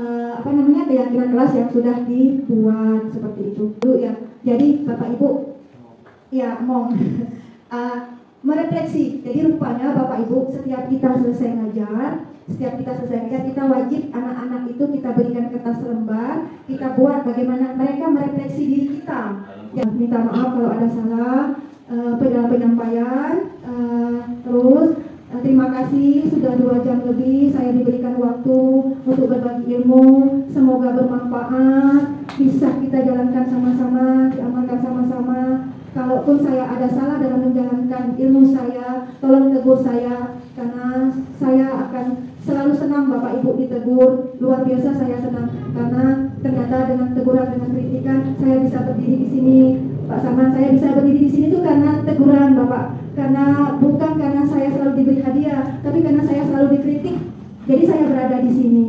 keyakinan kelas yang sudah dibuat seperti itu. Dulu ya. Jadi Bapak Ibu ya merefleksi. Jadi rupanya Bapak Ibu setiap kita selesai ngajar, kita wajib anak-anak itu kita berikan kertas lembar, kita buat bagaimana mereka merefleksi diri kita. Ya, minta maaf kalau ada salah dalam penyampaian. Terus terima kasih sudah 2 jam lebih saya diberikan waktu untuk berbagi ilmu. Semoga bermanfaat, bisa kita jalankan sama-sama, diamalkan sama-sama. Kalaupun saya ada salah dalam menjalankan ilmu saya, tolong tegur saya, karena saya akan selalu senang Bapak Ibu ditegur. Luar biasa saya senang karena ternyata dengan teguran, dengan kritikan saya bisa berdiri di sini. Pak Sarman, saya bisa berdiri di sini itu karena teguran Bapak, karena bukan karena saya selalu diberi hadiah, tapi karena saya selalu dikritik. Jadi saya berada di sini.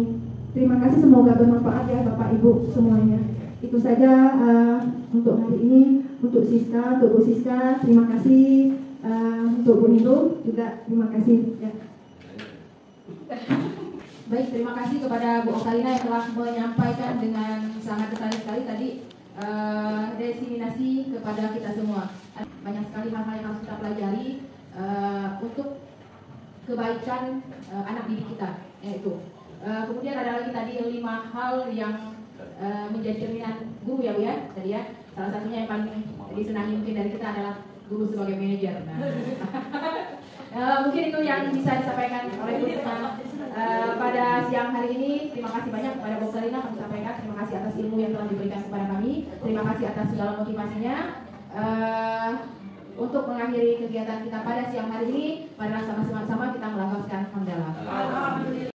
Terima kasih, semoga bermanfaat ya Bapak Ibu semuanya. Itu saja untuk hari ini. Untuk Siska, untuk Bu Siska, terima kasih. Untuk Bu Nilo juga terima kasih. Ya. Baik, terima kasih kepada Bu Okalina yang telah menyampaikan dengan sangat detail sekali tadi diseminasi kepada kita semua. Banyak sekali hal-hal yang harus kita pelajari untuk kebaikan anak didik kita, yaitu. Kemudian ada lagi tadi 5 hal yang menjadi cerminan guru ya Bu ya, tadi ya. Salah satunya yang paling disenangi mungkin dari kita adalah guru sebagai manajer. Mungkin itu yang bisa disampaikan oleh guru kita pada siang hari ini. Terima kasih banyak kepada Bu Okalina kami sampaikan. Terima kasih atas ilmu yang telah diberikan kepada kami. Terima kasih atas segala motivasinya. untuk mengakhiri kegiatan kita pada siang hari ini, marilah sama-sama kita melafazkan hamdalah.